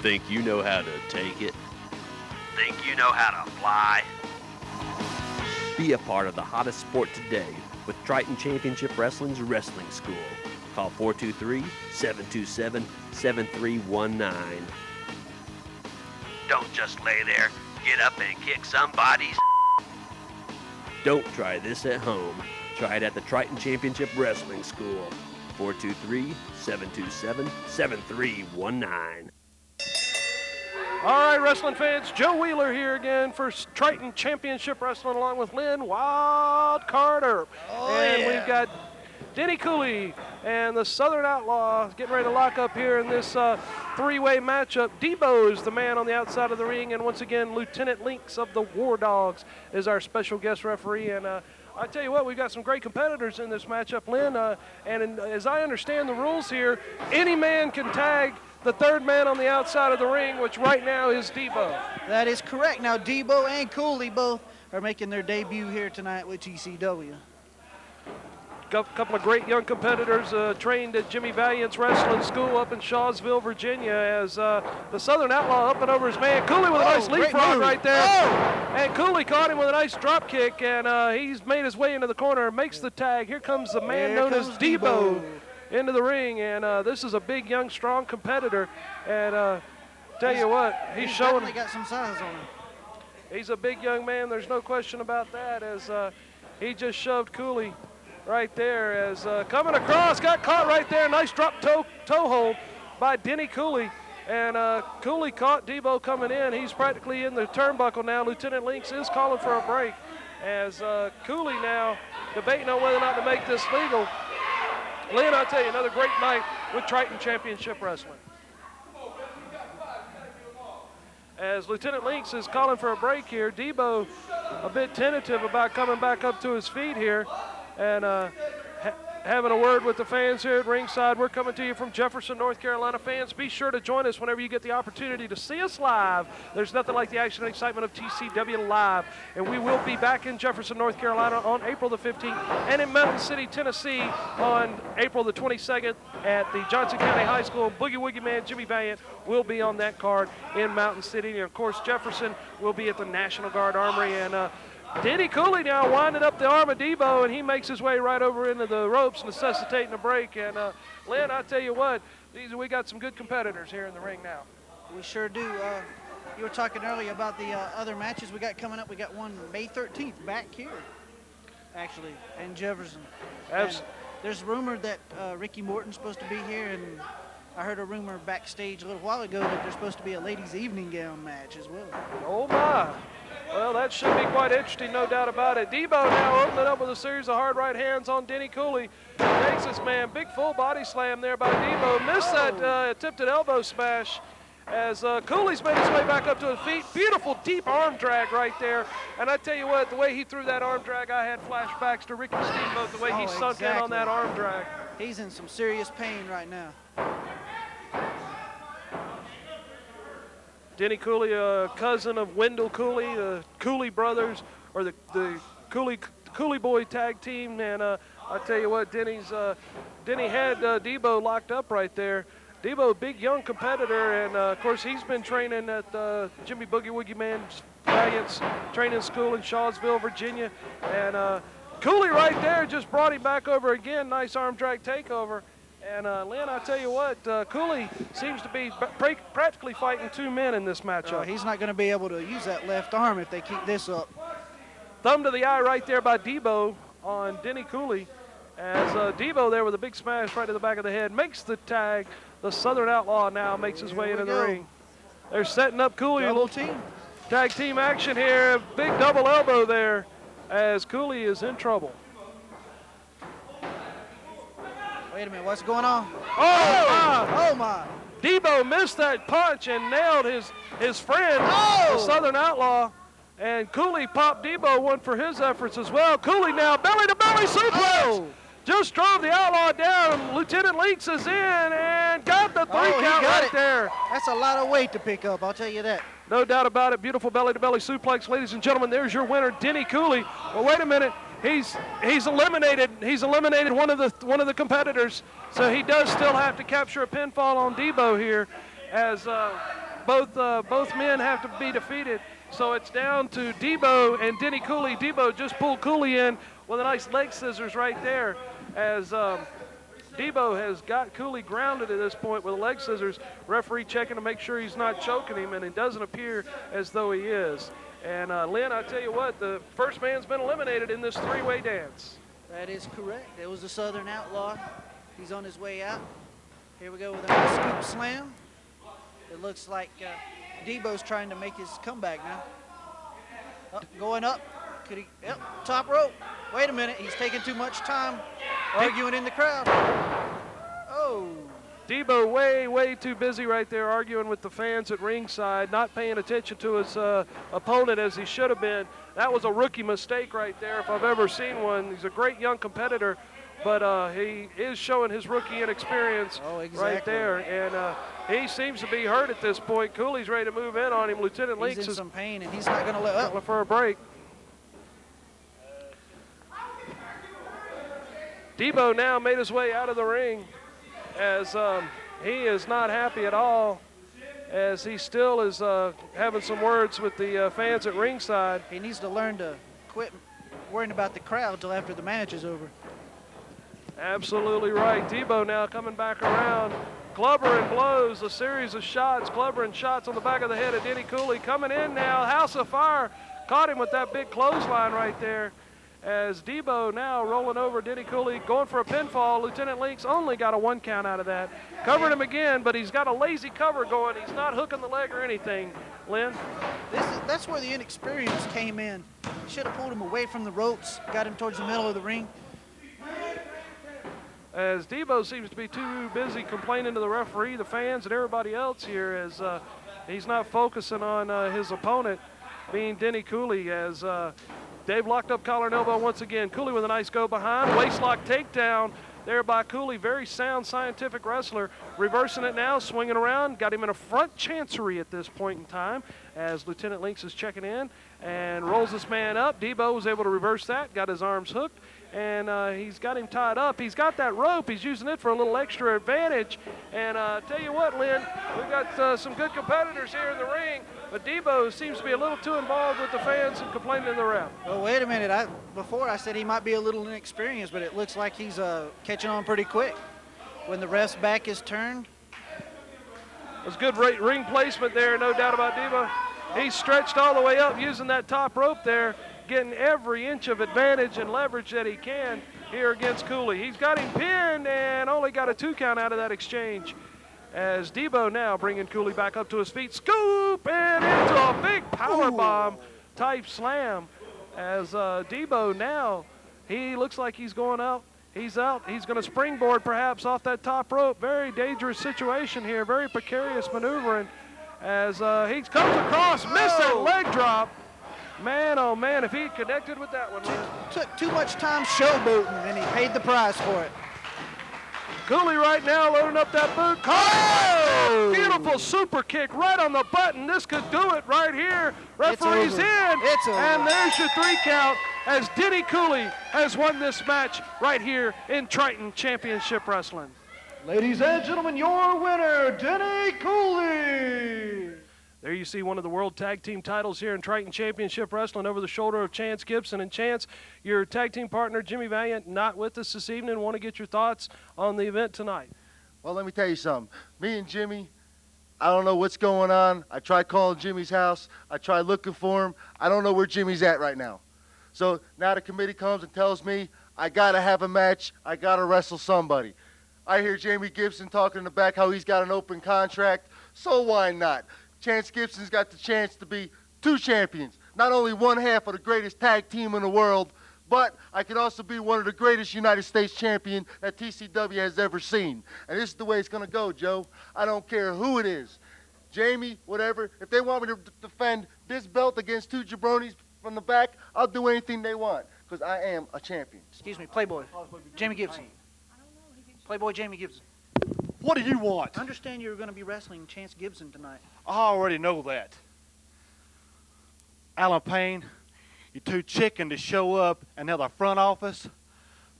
Think you know how to take it? Think you know how to fly? Be a part of the hottest sport today with Triton Championship Wrestling's Wrestling School. Call 423-727-7319. Don't just lay there. Get up and kick somebody's. Don't try this at home. Try it at the Triton Championship Wrestling School. 423-727-7319. All right, wrestling fans, Joe Wheeler here again for Triton Championship Wrestling along with Lynn Wild Carter. We've got Denny Cooley and the Southern Outlaw getting ready to lock up here in this three-way matchup. Debo is the man on the outside of the ring, and once again, Lieutenant Lynx of the War Dogs is our special guest referee. And I tell you what, we've got some great competitors in this matchup, Lynn. As I understand the rules here, any man can tag the third man on the outside of the ring, which right now is Debo. That is correct. Now, Debo and Cooley both are making their debut here tonight with TCW. Couple of great young competitors trained at Jimmy Valiant's wrestling school up in Shawsville, Virginia, as the Southern Outlaw up and over his man. Cooley with a nice leapfrog right there. And Cooley caught him with a nice drop kick, and he's made his way into the corner and makes the tag. Here comes the man known as Debo into the ring, and this is a big, young, strong competitor. And tell you what, he's showing. Definitely got some size on him. He's a big young man. There's no question about that. As he just shoved Cooley right there. As coming across, got caught right there. Nice drop toe hold by Denny Cooley, and Cooley caught Debo coming in. He's practically in the turnbuckle now. Lieutenant Lynx is calling for a break. As Cooley now debating on whether or not to make this legal. Lynn, I'll tell you, another great night with Triton Championship Wrestling. As Lieutenant Lynx is calling for a break here, Debo a bit tentative about coming back up to his feet here, and having a word with the fans here at ringside. We're coming to you from Jefferson, North Carolina. Fans, be sure to join us whenever you get the opportunity to see us live. There's nothing like the action and excitement of TCW Live. And we will be back in Jefferson, North Carolina on April the 15th and in Mountain City, Tennessee on April the 22nd at the Johnson County High School. Boogie Woogie Man Jimmy Valiant will be on that card in Mountain City. And, of course, Jefferson will be at the National Guard Armory. And Denny Cooley now winding up the arm of Debo, and he makes his way right over into the ropes, necessitating a break. And, Lynn, I tell you what, we got some good competitors here in the ring now. We sure do. You were talking earlier about the other matches we got coming up. We got one May 13th back here, actually, in Jefferson. And there's rumor that Ricky Morton's supposed to be here, and I heard a rumor backstage a little while ago that there's supposed to be a ladies' evening gown match as well. Oh, my. Well, that should be quite interesting, no doubt about it. Debo now opening up with a series of hard right hands on Denny Cooley. Takes this man, big full body slam there by Debo. Missed that attempted elbow smash as Cooley's made his way back up to his feet. Beautiful deep arm drag right there. And I tell you what, the way he threw that arm drag, I had flashbacks to Ricky Steamboat, the way he sunk in on that arm drag. He's in some serious pain right now. Denny Cooley, a cousin of Wendell Cooley, the Cooley brothers, or the Cooley boy tag team. And I tell you what, Denny had Debo locked up right there. Debo, big young competitor, and of course he's been training at Jimmy Boogie Woogie Man Valiant's training school in Shawsville, Virginia. And Cooley right there just brought him back over again. Nice arm drag takeover. And, Lynn, I tell you what, Cooley seems to be practically fighting two men in this matchup. He's not going to be able to use that left arm if they keep this up. Thumb to the eye right there by Debo on Denny Cooley. As Debo there with a big smash right to the back of the head makes the tag. The Southern Outlaw now makes his way into the ring. They're setting up Cooley. Double a little team. Tag team action here. Big double elbow there as Cooley is in trouble. Wait a minute, what's going on? Oh my. Debo missed that punch and nailed his friend, the Southern Outlaw. And Cooley popped Debo one for his efforts as well. Cooley now belly-to-belly suplex. Just drove the Outlaw down. Lieutenant Leaks is in and got the three count right there. That's a lot of weight to pick up, I'll tell you that. No doubt about it. Beautiful belly-to-belly suplex. Ladies and gentlemen, there's your winner, Denny Cooley. Well, wait a minute. He's eliminated one of the competitors, so he does still have to capture a pinfall on Debo here, as both men have to be defeated. So it's down to Debo and Denny Cooley. Debo just pulled Cooley in with a nice leg scissors right there, as Debo has got Cooley grounded at this point with leg scissors. Referee checking to make sure he's not choking him, and it doesn't appear as though he is. And, Lynn, I tell you what, the first man's been eliminated in this three-way dance. That is correct. It was the Southern Outlaw. He's on his way out. Here we go with a nice scoop slam. It looks like Debo's trying to make his comeback now. Going up. Could he? Yep, top rope. Wait a minute. He's taking too much time arguing in the crowd. Oh. Debo way too busy right there arguing with the fans at ringside, not paying attention to his opponent as he should have been. That was a rookie mistake right there if I've ever seen one. He's a great young competitor, but he is showing his rookie inexperience right there. And he seems to be hurt at this point. Cooley's ready to move in on him. Lieutenant Leaks is in is some pain, and he's not going to let up. For a break. Debo now made his way out of the ring, as he is not happy at all, as he still is having some words with the fans at ringside. He needs to learn to quit worrying about the crowd until after the match is over. Absolutely right. Debo now coming back around. Clubber and blows, a series of shots, Clubber and shots on the back of the head of Denny Cooley. Coming in now, House of Fire caught him with that big clothesline right there. As Debo now rolling over Denny Cooley, going for a pinfall. Lieutenant Leaks only got a one count out of that. Covered him again, but he's got a lazy cover going. He's not hooking the leg or anything, Lynn. That's where the inexperience came in. Should have pulled him away from the ropes, got him towards the middle of the ring. As Debo seems to be too busy complaining to the referee, the fans, and everybody else here, as he's not focusing on his opponent, being Denny Cooley, as Dave locked up collar and elbow once again. Cooley with a nice go behind, waistlock takedown. there by Cooley. Very sound scientific wrestler. Reversing it now, swinging around. Got him in a front chancery at this point in time as Lieutenant Lynx is checking in and rolls this man up. Debo was able to reverse that, got his arms hooked, and he's got him tied up. He's got that rope. He's using it for a little extra advantage. And tell you what, Lynn, we've got some good competitors here in the ring, but Debo seems to be a little too involved with the fans and complaining to the ref. Well, wait a minute. Before I said he might be a little inexperienced, but it looks like he's catching on pretty quick. When the ref's back is turned. It was good ring placement there, no doubt about Debo. He's stretched all the way up using that top rope there, getting every inch of advantage and leverage that he can here against Cooley. He's got him pinned and only got a 2 count out of that exchange. As Debo now bringing Cooley back up to his feet, scoop and into a big power bomb type slam. As Debo now, he looks like he's going out. He's out. He's going to springboard perhaps off that top rope. Very dangerous situation here. Very precarious maneuvering as he comes across, missed that leg drop. Man, oh man, if he connected with that one. Took too much time showboating, and he paid the price for it. Cooley right now loading up that boot. Oh! Beautiful super kick right on the button. This could do it right here. Referee's in. And there's your 3 count as Denny Cooley has won this match right here in Triton Championship Wrestling. Ladies and gentlemen, your winner, Denny Cooley. There you see one of the World Tag Team titles here in Triton Championship Wrestling over the shoulder of Chance Gibson. And Chance, your tag team partner, Jimmy Valiant, not with us this evening. Want to get your thoughts on the event tonight? Well, let me tell you something. Me and Jimmy, I don't know what's going on. I tried calling Jimmy's house. I tried looking for him. I don't know where Jimmy's at right now. So now the committee comes and tells me I got to have a match. I got to wrestle somebody. I hear Jamie Gibson talking in the back how he's got an open contract. So why not? Chance Gibson's got the chance to be 2 champions. Not only one half of the greatest tag team in the world, but I could also be one of the greatest United States champions that TCW has ever seen. And this is the way it's going to go, Joe. I don't care who it is. Jamie, whatever. If they want me to defend this belt against 2 jabronis from the back, I'll do anything they want because I am a champion. Excuse me, Playboy. Jamie Gibson. Playboy Jamie Gibson. What do you want? I understand you're going to be wrestling Chance Gibson tonight. I already know that. Alan Payne, you're too chicken to show up and now the front office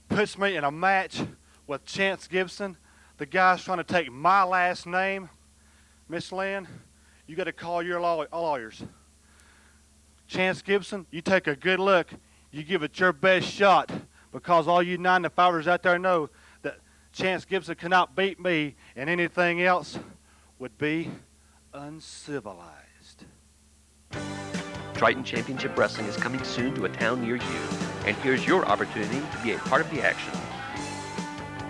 puts me in a match with Chance Gibson. The guy's trying to take my last name. Miss Lynn, you got to call your lawyers. Chance Gibson, you take a good look. You give it your best shot because all you 9-to-5ers out there know that Chance Gibson cannot beat me, and anything else would be uncivilized. Triton Championship Wrestling is coming soon to a town near you, and here's your opportunity to be a part of the action.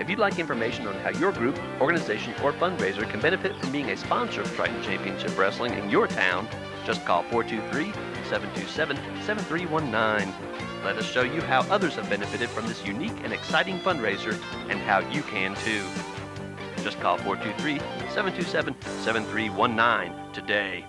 If you'd like information on how your group, organization, or fundraiser can benefit from being a sponsor of Triton Championship Wrestling in your town, just call 423-727-7319. Let us show you how others have benefited from this unique and exciting fundraiser and how you can too. Just call 423-727-7319 today.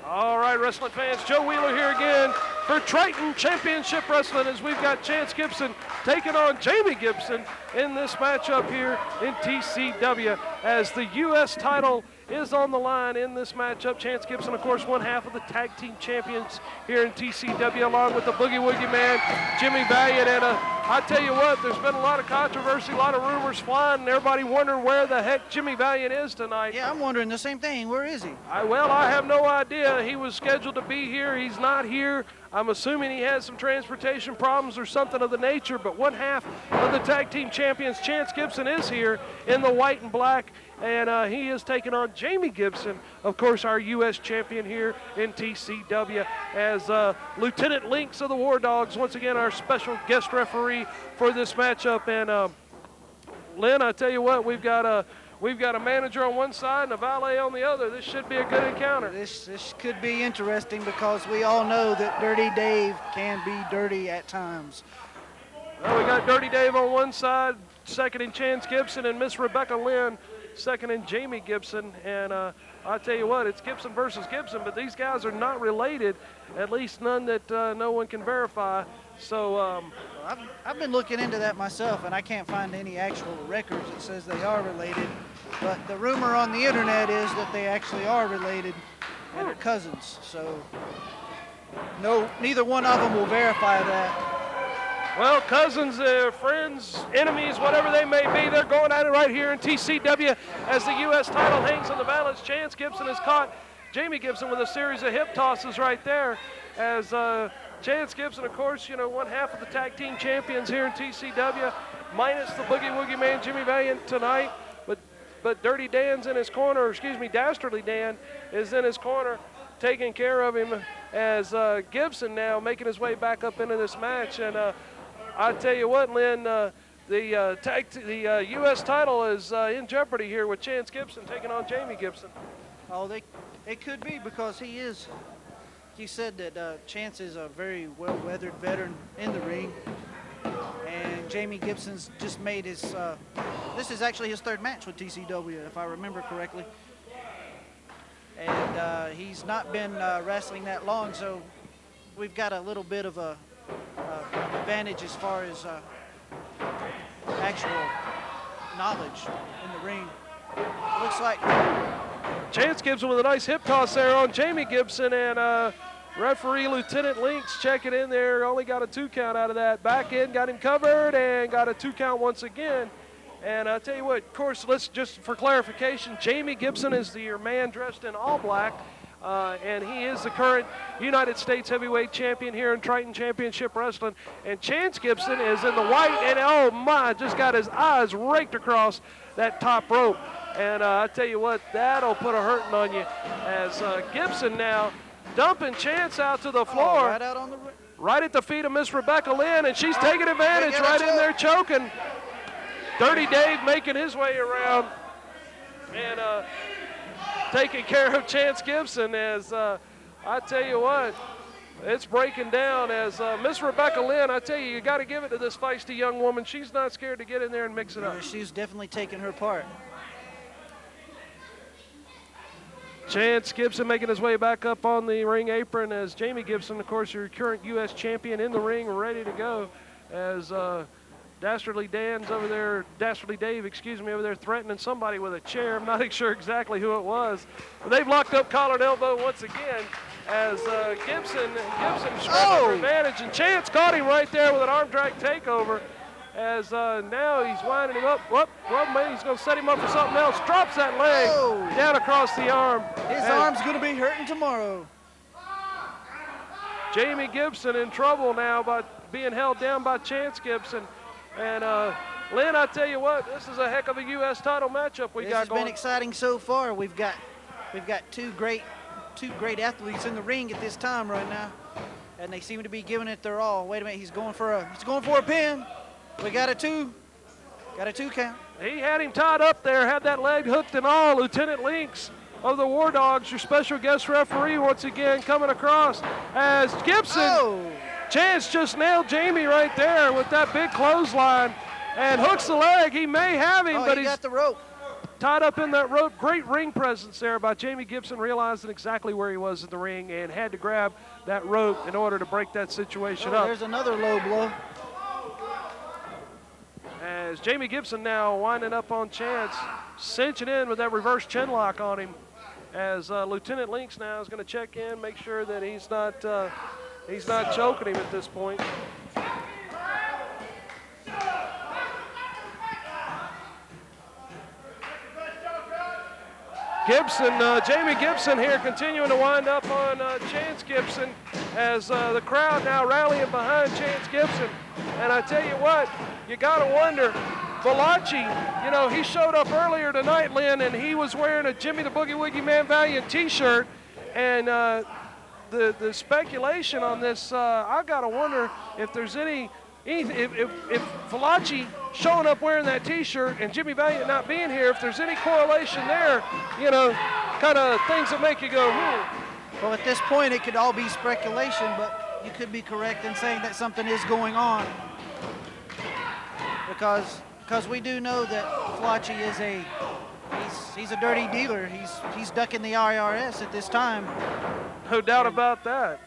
All right, wrestling fans, Joe Wheeler here again for Triton Championship Wrestling as we've got Chance Gibson taking on Jamie Gibson in this matchup here in TCW as the U.S. title is on the line in this matchup. Chance Gibson, of course, one half of the tag team champions here in TCW, along with the Boogie Woogie Man, Jimmy Valiant. And I tell you what, there's been a lot of controversy, a lot of rumors flying, and everybody wondering where the heck Jimmy Valiant is tonight. Yeah, I'm wondering the same thing. Where is he? Well, I have no idea. He was scheduled to be here. He's not here. I'm assuming he has some transportation problems or something of the nature, but one half of the tag team champions, Chance Gibson, is here in the white and black, and he is taking on Jamie Gibson, of course, our U.S. champion here in TCW, as Lieutenant Lynx of the War Dogs, once again, our special guest referee for this matchup. And Lynn, I tell you what, we've got a manager on one side and a valet on the other. This should be a good encounter. This could be interesting because we all know that Dirty Dave can be dirty at times. Well, we got Dirty Dave on one side, second in Chance Gibson, and Miss Rebecca Lynn second in Jamie Gibson. And I'll tell you what, it's Gibson versus Gibson, but these guys are not related, at least none that no one can verify. So I've been looking into that myself, and I can't find any actual records that says they are related. But the rumor on the internet is that they actually are related and are cousins. So no, neither one of them will verify that. Well, cousins, friends, enemies, whatever they may be, they're going at it right here in TCW as the U.S. title hangs in the balance. Chance Gibson has caught Jamie Gibson with a series of hip tosses right there as Chance Gibson, of course, you know, one half of the tag team champions here in TCW, minus the Boogie Woogie Man, Jimmy Valiant, tonight. But Dirty Dan's in his corner, excuse me, Dastardly Dan is in his corner, taking care of him as Gibson now making his way back up into this match. And I tell you what, Lynn, the U.S. title is in jeopardy here with Chance Gibson taking on Jamie Gibson. Oh, it could be, because he said that Chance is a very well-weathered veteran in the ring. And Jamie Gibson's just made his, this is actually his third match with TCW, if I remember correctly. And he's not been wrestling that long, so we've got a little bit of a advantage as far as actual knowledge in the ring. Looks like Chance Gibson with a nice hip toss there on Jamie Gibson, and referee Lieutenant Links checking in there, only got a 2 count out of that. Back in, got him covered, and got a 2 count once again. And I'll tell you what, of course, let's just for clarification, Jamie Gibson is your man dressed in all black, and he is the current United States heavyweight champion here in Triton Championship Wrestling. And Chance Gibson is in the white, and oh my, just got his eyes raked across that top rope. And I tell you what, that'll put a hurting on you as Gibson now dumping Chance out to the floor. Right out on the right at the feet of Miss Rebecca Lynn, and she's taking advantage right in there choking. Dirty Dave making his way around and taking care of Chance Gibson as I tell you what, it's breaking down as Miss Rebecca Lynn, I tell you got to give it to this feisty young woman. She's not scared to get in there and mix it up. She's definitely taking her part. Chance Gibson making his way back up on the ring apron as Jamie Gibson, of course, your current U.S. champion, in the ring, ready to go as Dastardly Dan's over there, Dastardly Dave, excuse me, over there threatening somebody with a chair. I'm not sure exactly who it was. But they've locked up collar and elbow once again as Gibson showing advantage, and Chance caught him right there with an arm drag takeover as now he's winding him up. Whoop, he's going to set him up for something else. Drops that leg down across the arm. His arm's going to be hurting tomorrow. Jamie Gibson in trouble now by being held down by Chance Gibson. And Lynn, I tell you what, this is a heck of a U.S. title matchup we got going. This has been exciting so far. We've got two great athletes in the ring at this time right now, and they seem to be giving it their all. Wait a minute, he's going for a pin. We got a 2 count. He had him tied up there, had that leg hooked and all. Lieutenant Links of the War Dogs, your special guest referee, once again coming across as Gibson. Chance just nailed Jamie right there with that big clothesline and hooks the leg. He may have him, but he's got the rope. Tied up in that rope. Great ring presence there by Jamie Gibson, realizing exactly where he was in the ring and had to grab that rope in order to break that situation up. There's another low blow. As Jamie Gibson now winding up on Chance, cinching in with that reverse chin lock on him. As Lieutenant Links now is going to check in, make sure that he's not choking him at this point. Jamie Gibson here continuing to wind up on Chance Gibson as the crowd now rallying behind Chance Gibson. And I tell you what, you got to wonder, Valachi, you know, he showed up earlier tonight, Lynn, and he was wearing a Jimmy the Boogie Woogie Man Valiant t-shirt. And the speculation on this, I got to wonder if there's if Valachi showing up wearing that t-shirt and Jimmy Valiant not being here, if there's any correlation there, you know, kind of things that make you go, Well, at this point, it could all be speculation, but you could be correct in saying that something is going on. Because we do know that Valachi is a He's a dirty dealer. He's ducking the IRS at this time. No doubt about that.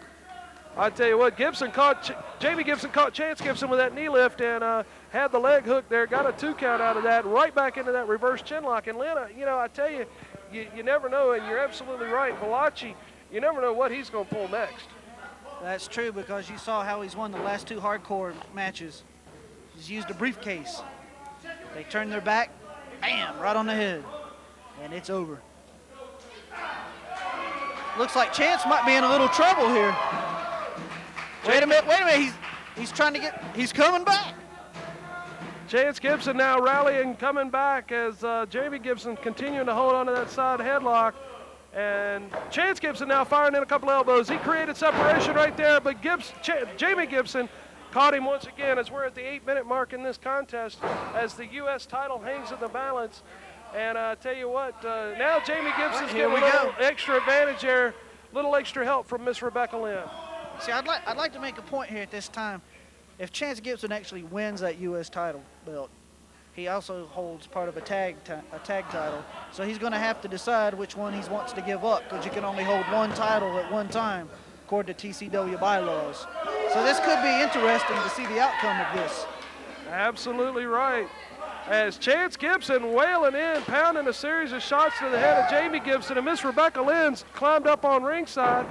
I tell you what, Jamie Gibson caught Chance Gibson with that knee lift and had the leg hook there, got a 2 count out of that, right back into that reverse chin lock. And Lynn, I tell you, you never know, and you're absolutely right. Valachi, you never know what he's going to pull next. That's true, because you saw how he's won the last 2 hardcore matches. He's used a briefcase. They turn their back, bam, right on the head, and it's over. Looks like Chance might be in a little trouble here. Wait a minute, he's trying to he's coming back. Chance Gibson now rallying, coming back as Jamie Gibson continuing to hold on to that side headlock. And Chance Gibson now firing in a couple elbows. He created separation right there, but Jamie Gibson caught him once again as we're at the 8-minute mark in this contest as the U.S. title hangs in the balance. And I tell you what, now Jamie Gibson's getting a little extra advantage there, little extra help from Miss Rebecca Lynn. See, I'd like to make a point here at this time. If Chance Gibson actually wins that U.S. title belt, he also holds part of a tag title. So he's going to have to decide which one he wants to give up, because you can only hold 1 title at one time, according to TCW bylaws. So this could be interesting to see the outcome of this. Absolutely right. As Chance Gibson wailing in, pounding a series of shots to the head of Jamie Gibson, and Miss Rebecca Lynn's climbed up on ringside.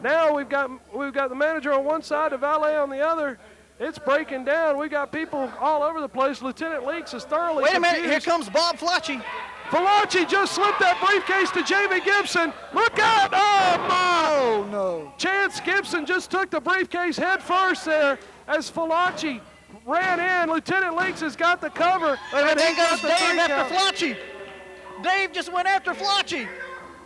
Now we've got the manager on one side, the valet on the other. It's breaking down. We got people all over the place. Lieutenant Leaks is thoroughly Wait a minute, confused. here comes Bob Flacci. Flacci just slipped that briefcase to Jamie Gibson. Look out! Oh, my! Oh, no. Chance Gibson just took the briefcase head first there as Flacci ran in. Lieutenant Leaks has got the cover. And there goes Dave after Flacci. Dave just went after Flacci.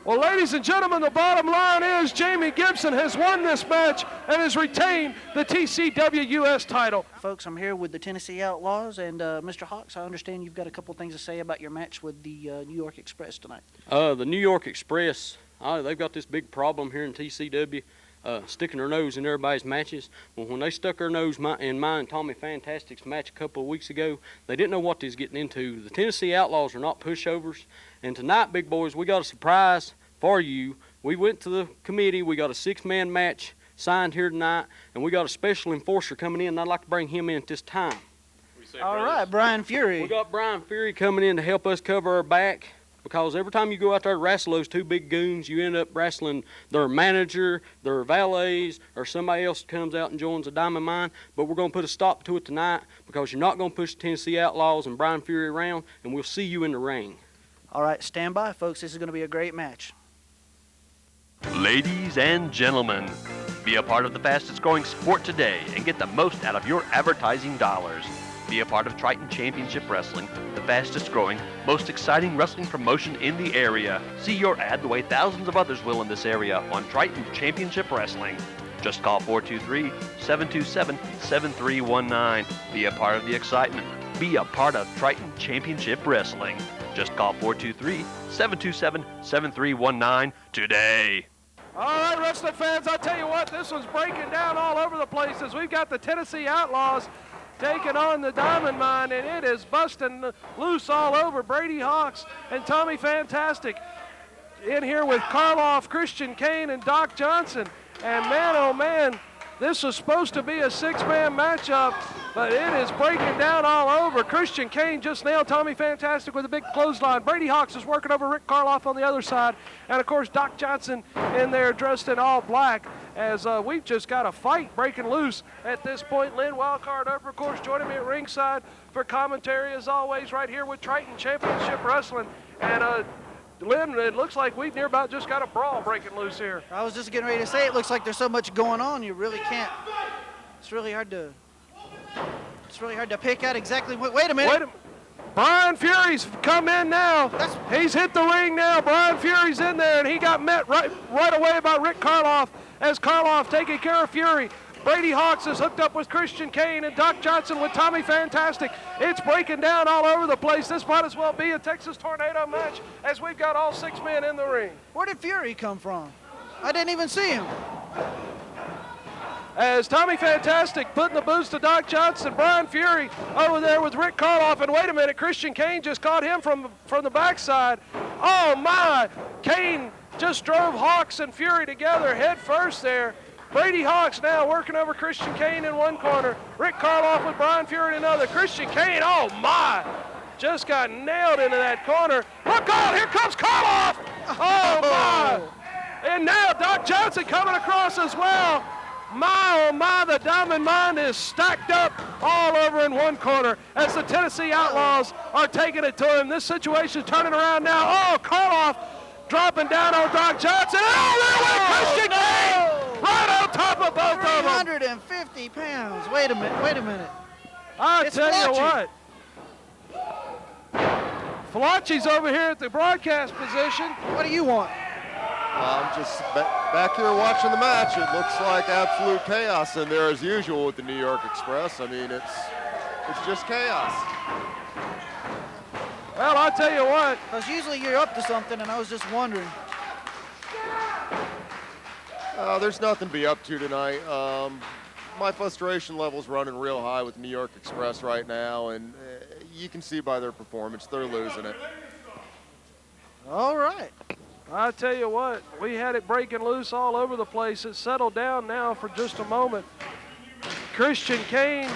Well, ladies and gentlemen, the bottom line is Jamie Gibson has won this match and has retained the TCW U.S. title. Folks, I'm here with the Tennessee Outlaws, and Mr. Hawks, I understand you've got a couple things to say about your match with the New York Express tonight. The New York Express, they've got this big problem here in TCW, sticking their nose in everybody's matches. Well, when they stuck their nose in mine and Tommy Fantastic's match a couple of weeks ago, they didn't know what they was getting into. The Tennessee Outlaws are not pushovers. And tonight, big boys, we got a surprise for you. We went to the committee. We got a 6-man match signed here tonight, and we got a special enforcer coming in, and I'd like to bring him in at this time. All right, Brian Fury. We got Brian Fury coming in to help us cover our back, because every time you go out there to wrestle those 2 big goons, you end up wrestling their manager, their valets, or somebody else comes out and joins a diamond mine. But we're going to put a stop to it tonight, because you're not going to push the Tennessee Outlaws and Brian Fury around, and we'll see you in the ring. All right, stand by, folks. This is going to be a great match. Ladies and gentlemen, be a part of the fastest growing sport today and get the most out of your advertising dollars. Be a part of Triton Championship Wrestling, the fastest growing, most exciting wrestling promotion in the area. See your ad the way thousands of others will in this area on Triton Championship Wrestling. Just call 423-727-7319. Be a part of the excitement. Be a part of Triton Championship Wrestling. Just call 423-727-7319 today. All right, wrestling fans, I'll tell you what, this one's breaking down all over the place as we've got the Tennessee Outlaws taking on the Diamond Mine, and it is busting loose all over. Brady Hawks and Tommy Fantastic in here with Karloff, Christian Kane, and Doc Johnson. And man, oh man, this was supposed to be a 6-man matchup, but it is breaking down all over. Christian Kane just nailed Tommy Fantastic with a big clothesline. Brady Hawks is working over Rick Karloff on the other side. And, of course, Doc Johnson in there dressed in all black as we've just got a fight breaking loose at this point. Lynn Wildcard Upper, of course, joining me at ringside for commentary, as always, right here with Triton Championship Wrestling. And, Lynn, it looks like we've near about just got a brawl breaking loose here. I was just getting ready to say, it looks like there's so much going on, you really can't. It's really hard to pick out exactly. Wait a minute. Brian Fury's come in now. He's hit the ring now. Brian Fury's in there, and he got met right away by Rick Karloff as Karloff taking care of Fury. Brady Hawks is hooked up with Christian Kane and Doc Johnson with Tommy Fantastic. It's breaking down all over the place. This might as well be a Texas Tornado match as we've got all 6 men in the ring. Where did Fury come from? I didn't even see him. as Tommy Fantastic putting the boots to Doc Johnson. Brian Fury over there with Rick Karloff, and wait a minute, Christian Kane just caught him from the backside. Oh my, Kane just drove Hawks and Fury together head first there. Brady Hawks now working over Christian Kane in one corner. Rick Karloff with Brian Fury in another. Christian Kane, oh my, just got nailed into that corner. Look out, here comes Karloff. Oh my. And now Doc Johnson coming across as well. My, oh my, the Diamond Mine is stacked up all over in one corner as the Tennessee Outlaws are taking it to him. This situation is turning around now. Oh, Karloff dropping down on Doc Johnson. Oh, there went Christian Kane right on top of both of them. 350 pounds. Wait a minute. I'll It's tell you Fletcher. what. Falachi's over here at the broadcast position. What do you want? I'm just back here watching the match. It looks like absolute chaos in there as usual with the New York Express. I mean, it's just chaos. Well, I'll tell you what. Because usually you're up to something, and I was just wondering. There's nothing to be up to tonight. My frustration level's running real high with New York Express right now, and you can see by their performance, they're losing it. All right. I tell you what, we had it breaking loose all over the place. It's settled down now for just a moment. Christian Kane,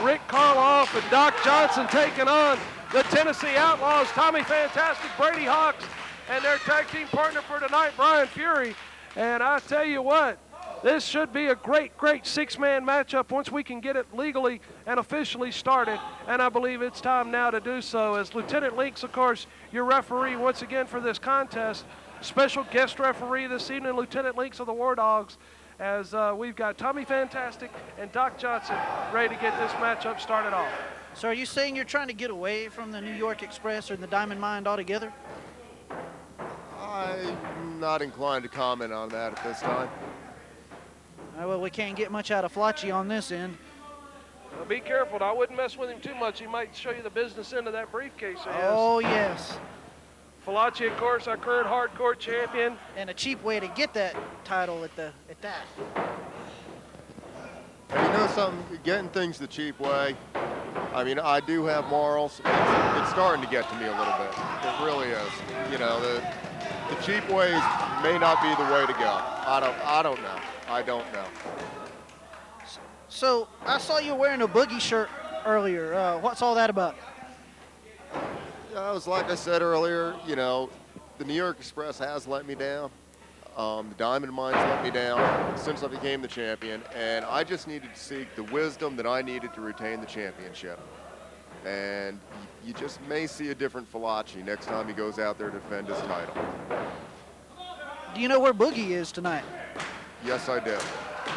Rick Karloff, and Doc Johnson taking on the Tennessee Outlaws, Tommy Fantastic, Brady Hawks, and their tag team partner for tonight, Brian Fury. And I tell you what, this should be a great, great six-man matchup once we can get it legally and officially started. And I believe it's time now to do so. As Lieutenant Links, of course, your referee once again for this contest. Special guest referee this evening, Lieutenant Links of the War Dogs, as we've got Tommy Fantastic and Doc Johnson ready to get this matchup started off. So are you saying you're trying to get away from the New York Express or the Diamond Mine altogether? I'm not inclined to comment on that at this time. Well, we can't get much out of Flachi on this end. Well, be careful. I wouldn't mess with him too much. He might show you the business end of that briefcase. Oh, yes. Falachi, of course, our current hardcore champion. And a cheap way to get that title at that. And you know something, getting things the cheap way, I mean, I do have morals. It's starting to get to me a little bit. It really is. You know, the cheap ways may not be the way to go. I don't know. I don't know. So I saw you wearing a Boogie shirt earlier. What's all that about? It was like I said earlier, you know, the New York Express has let me down. The Diamond Mines let me down since I became the champion, and I just needed to seek the wisdom that I needed to retain the championship. And you just may see a different Falachi next time he goes out there to defend his title. Do you know where Boogie is tonight? Yes, I do.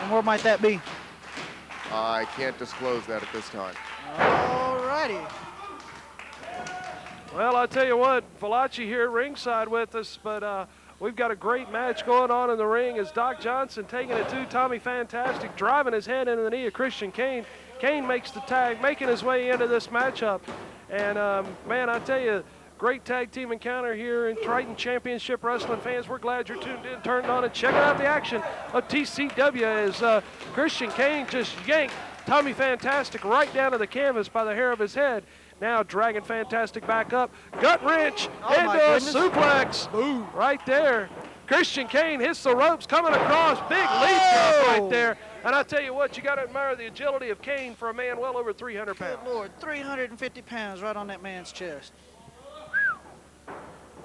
And where might that be? I can't disclose that at this time. All righty. Well, I tell you what, Falachi here at ringside with us, but we've got a great match going on in the ring as Doc Johnson taking it to Tommy Fantastic, driving his head into the knee of Christian Kane. Kane makes the tag, making his way into this matchup. And, man, I tell you, great tag team encounter here in Triton Championship Wrestling. Fans, we're glad you're tuned in, turned on, and checking out the action of TCW as Christian Kane just yanked Tommy Fantastic right down to the canvas by the hair of his head. Now dragging Fantastic back up. Gut wrench into a suplex. Boom. Right there. Christian Kane hits the ropes coming across. Big leap drop right there. And I tell you what, you got to admire the agility of Kane for a man well over 300 pounds. Good Lord, 350 pounds right on that man's chest.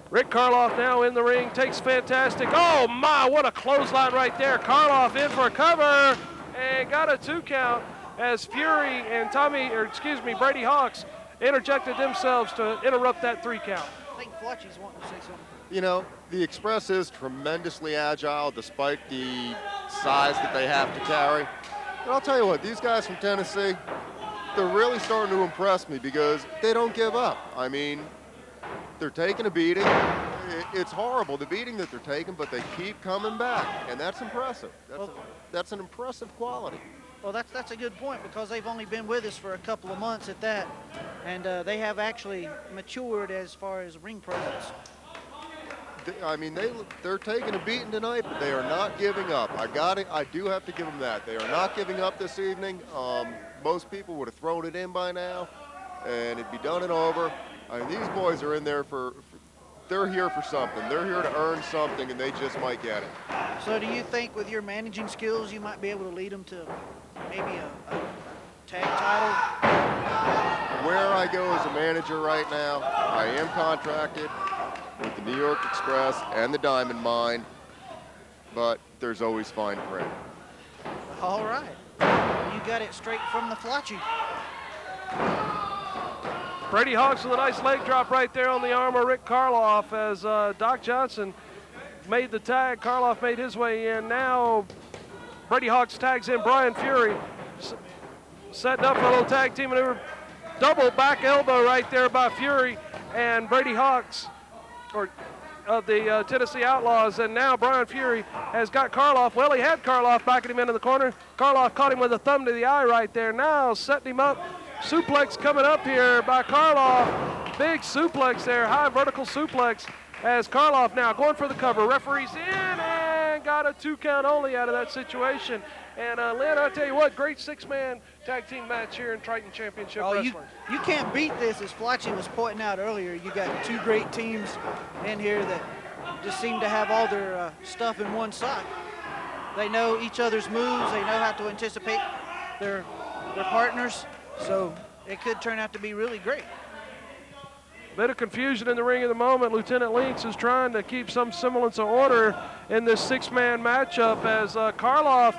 Rick Karloff now in the ring, takes Fantastic. Oh my, what a clothesline right there. Karloff in for a cover and got a 2 count as Fury and Brady Hawks interjected themselves to interrupt that 3 count. I think Fletcher's wanting to say something. You know, the Express is tremendously agile despite the size that they have to carry. But I'll tell you what, these guys from Tennessee, they're really starting to impress me because they don't give up. I mean, they're taking a beating. It's horrible, the beating that they're taking, but they keep coming back, and that's impressive. That's an impressive quality. Well, that's a good point because they've only been with us for a couple of months at that, and they have actually matured as far as ring presence. I mean, they're taking a beating tonight, but they are not giving up. I do have to give them that. They are not giving up this evening. Most people would have thrown it in by now, and it'd be done and over. I mean, these boys are in there they're here for something. They're here to earn something, and they just might get it. So do you think with your managing skills, you might be able to lead them to maybe a tag title? Where I go as a manager right now, I am contracted with the New York Express and the Diamond Mine, but there's always fine print. All right. You got it straight from the Flotchy. Brady Hawks with a nice leg drop right there on the arm of Rick Karloff as Doc Johnson made the tag. Karloff made his way in. Now Brady Hawks tags in Brian Fury. Setting up for a little tag team maneuver. Double back elbow right there by Fury and Brady Hawks of the Tennessee Outlaws. And now Brian Fury has got Karloff. Well, he had Karloff backing him into the corner. Karloff caught him with a thumb to the eye right there. Now setting him up. Suplex coming up here by Karloff. Big suplex there, high vertical suplex as Karloff now going for the cover. Referee's in and got a 2 count only out of that situation. And Lynn, I tell you what, great 6-man tag team match here in Triton Championship Wrestling. You can't beat this, as Flotchy was pointing out earlier. You got 2 great teams in here that just seem to have all their stuff in one sock. They know each other's moves. They know how to anticipate their partners. So it could turn out to be really great. Bit of confusion in the ring at the moment. Lieutenant Lynx is trying to keep some semblance of order in this 6-man matchup as Karloff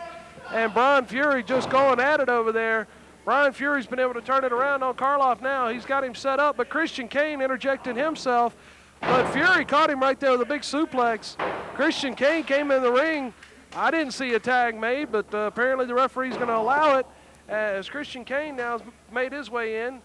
and Brian Fury just going at it over there. Brian Fury's been able to turn it around on Karloff now. He's got him set up, but Christian Kane interjected himself. But Fury caught him right there with a big suplex. Christian Kane came in the ring. I didn't see a tag made, but apparently the referee's going to allow it. As Christian Kane now has made his way in.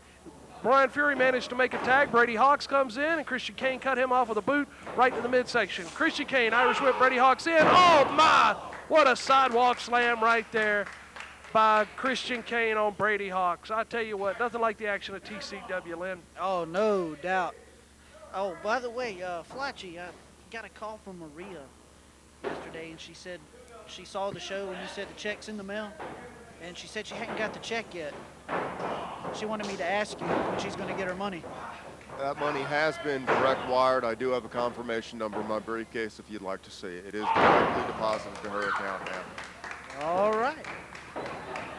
Brian Fury managed to make a tag. Brady Hawks comes in, and Christian Kane cut him off with a boot right to the midsection. Christian Kane, Irish whip, Brady Hawks in. Oh, my! What a sidewalk slam right there by Christian Kane on Brady Hawks. I tell you what, nothing like the action of TCW, Lynn. Oh, no doubt. Oh, by the way, Flotchy, I got a call from Maria yesterday, and she said she saw the show and you said the check's in the mail. And she said she hadn't got the check yet. She wanted me to ask you when she's going to get her money. That money has been direct wired. I do have a confirmation number in my briefcase if you'd like to see it. It is directly deposited to her account now. All right.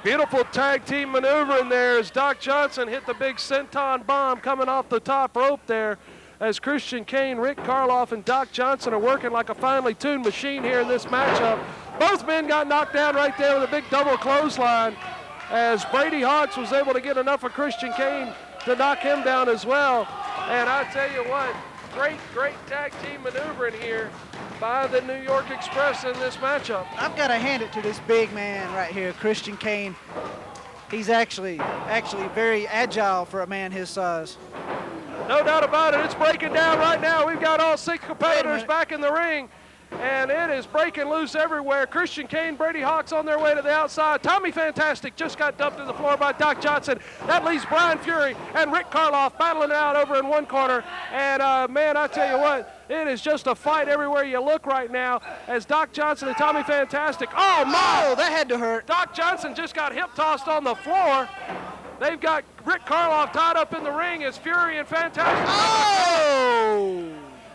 Beautiful tag team maneuver in there as Doc Johnson hit the big senton bomb coming off the top rope there. As Christian Kane, Rick Karloff, and Doc Johnson are working like a finely tuned machine here in this matchup. Both men got knocked down right there with a big double clothesline as Brady Hawks was able to get enough of Christian Kane to knock him down as well. And I tell you what, great tag team maneuvering here by the New York Express in this matchup. I've got to hand it to this big man right here, Christian Kane. He's actually very agile for a man his size. No doubt about it. It's breaking down right now. We've got all 6 competitors back in the ring, and it is breaking loose everywhere. Christian Kane, Brady Hawks on their way to the outside. Tommy Fantastic just got dumped to the floor by Doc Johnson. That leaves Brian Fury and Rick Karloff battling it out over in one corner. And, man, I tell you what, it is just a fight everywhere you look right now as Doc Johnson and Tommy Fantastic. Oh, my! Oh, that had to hurt. Doc Johnson just got hip-tossed on the floor. They've got Rick Karloff tied up in the ring as Fury and Fantastic. Oh!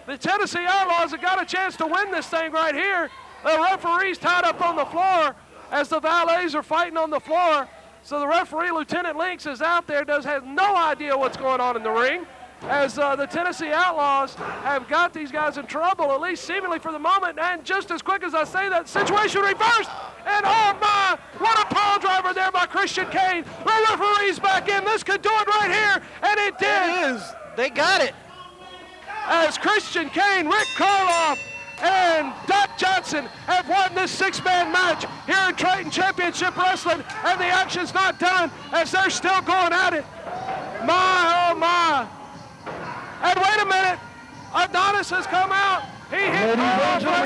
The Tennessee Outlaws have got a chance to win this thing right here. The referee's tied up on the floor as the valets are fighting on the floor. So the referee, Lieutenant Lynx, is out there, has no idea what's going on in the ring. As the Tennessee Outlaws have got these guys in trouble, at least seemingly for the moment. And just as quick as I say that, situation reversed. And oh my, what a pile driver there by Christian Kane. The referee's back in. This could do it right here. And it did. It is. They got it. As Christian Kane, Rick Karloff, and Doc Johnson have won this 6-man match here in Triton Championship Wrestling. And the action's not done as they're still going at it. My, oh my. And wait a minute, Adonis has come out. He hit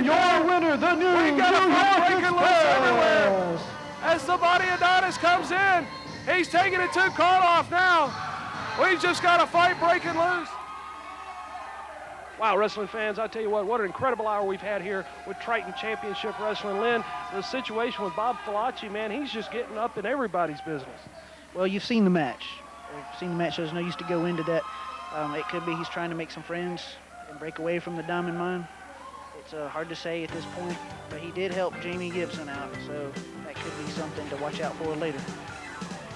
your winner, the new We got a fight breaking loose Express. everywhere. As the body Adonis comes in, he's taking it to Karloff now. We've just got a fight breaking loose. Wow, wrestling fans, I tell you what an incredible hour we've had here with Triton Championship Wrestling. Lynn, the situation with Bob Falacci, man, he's just getting up in everybody's business. Well, you've seen the match. You've seen the match. There's no use to go into that. It could be he's trying to make some friends and break away from the diamond mine. It's hard to say at this point, but he did help Jamie Gibson out, so that could be something to watch out for later.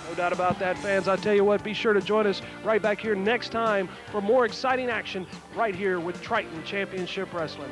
No doubt about that, fans. I tell you what, be sure to join us right back here next time for more exciting action right here with Triton Championship Wrestling.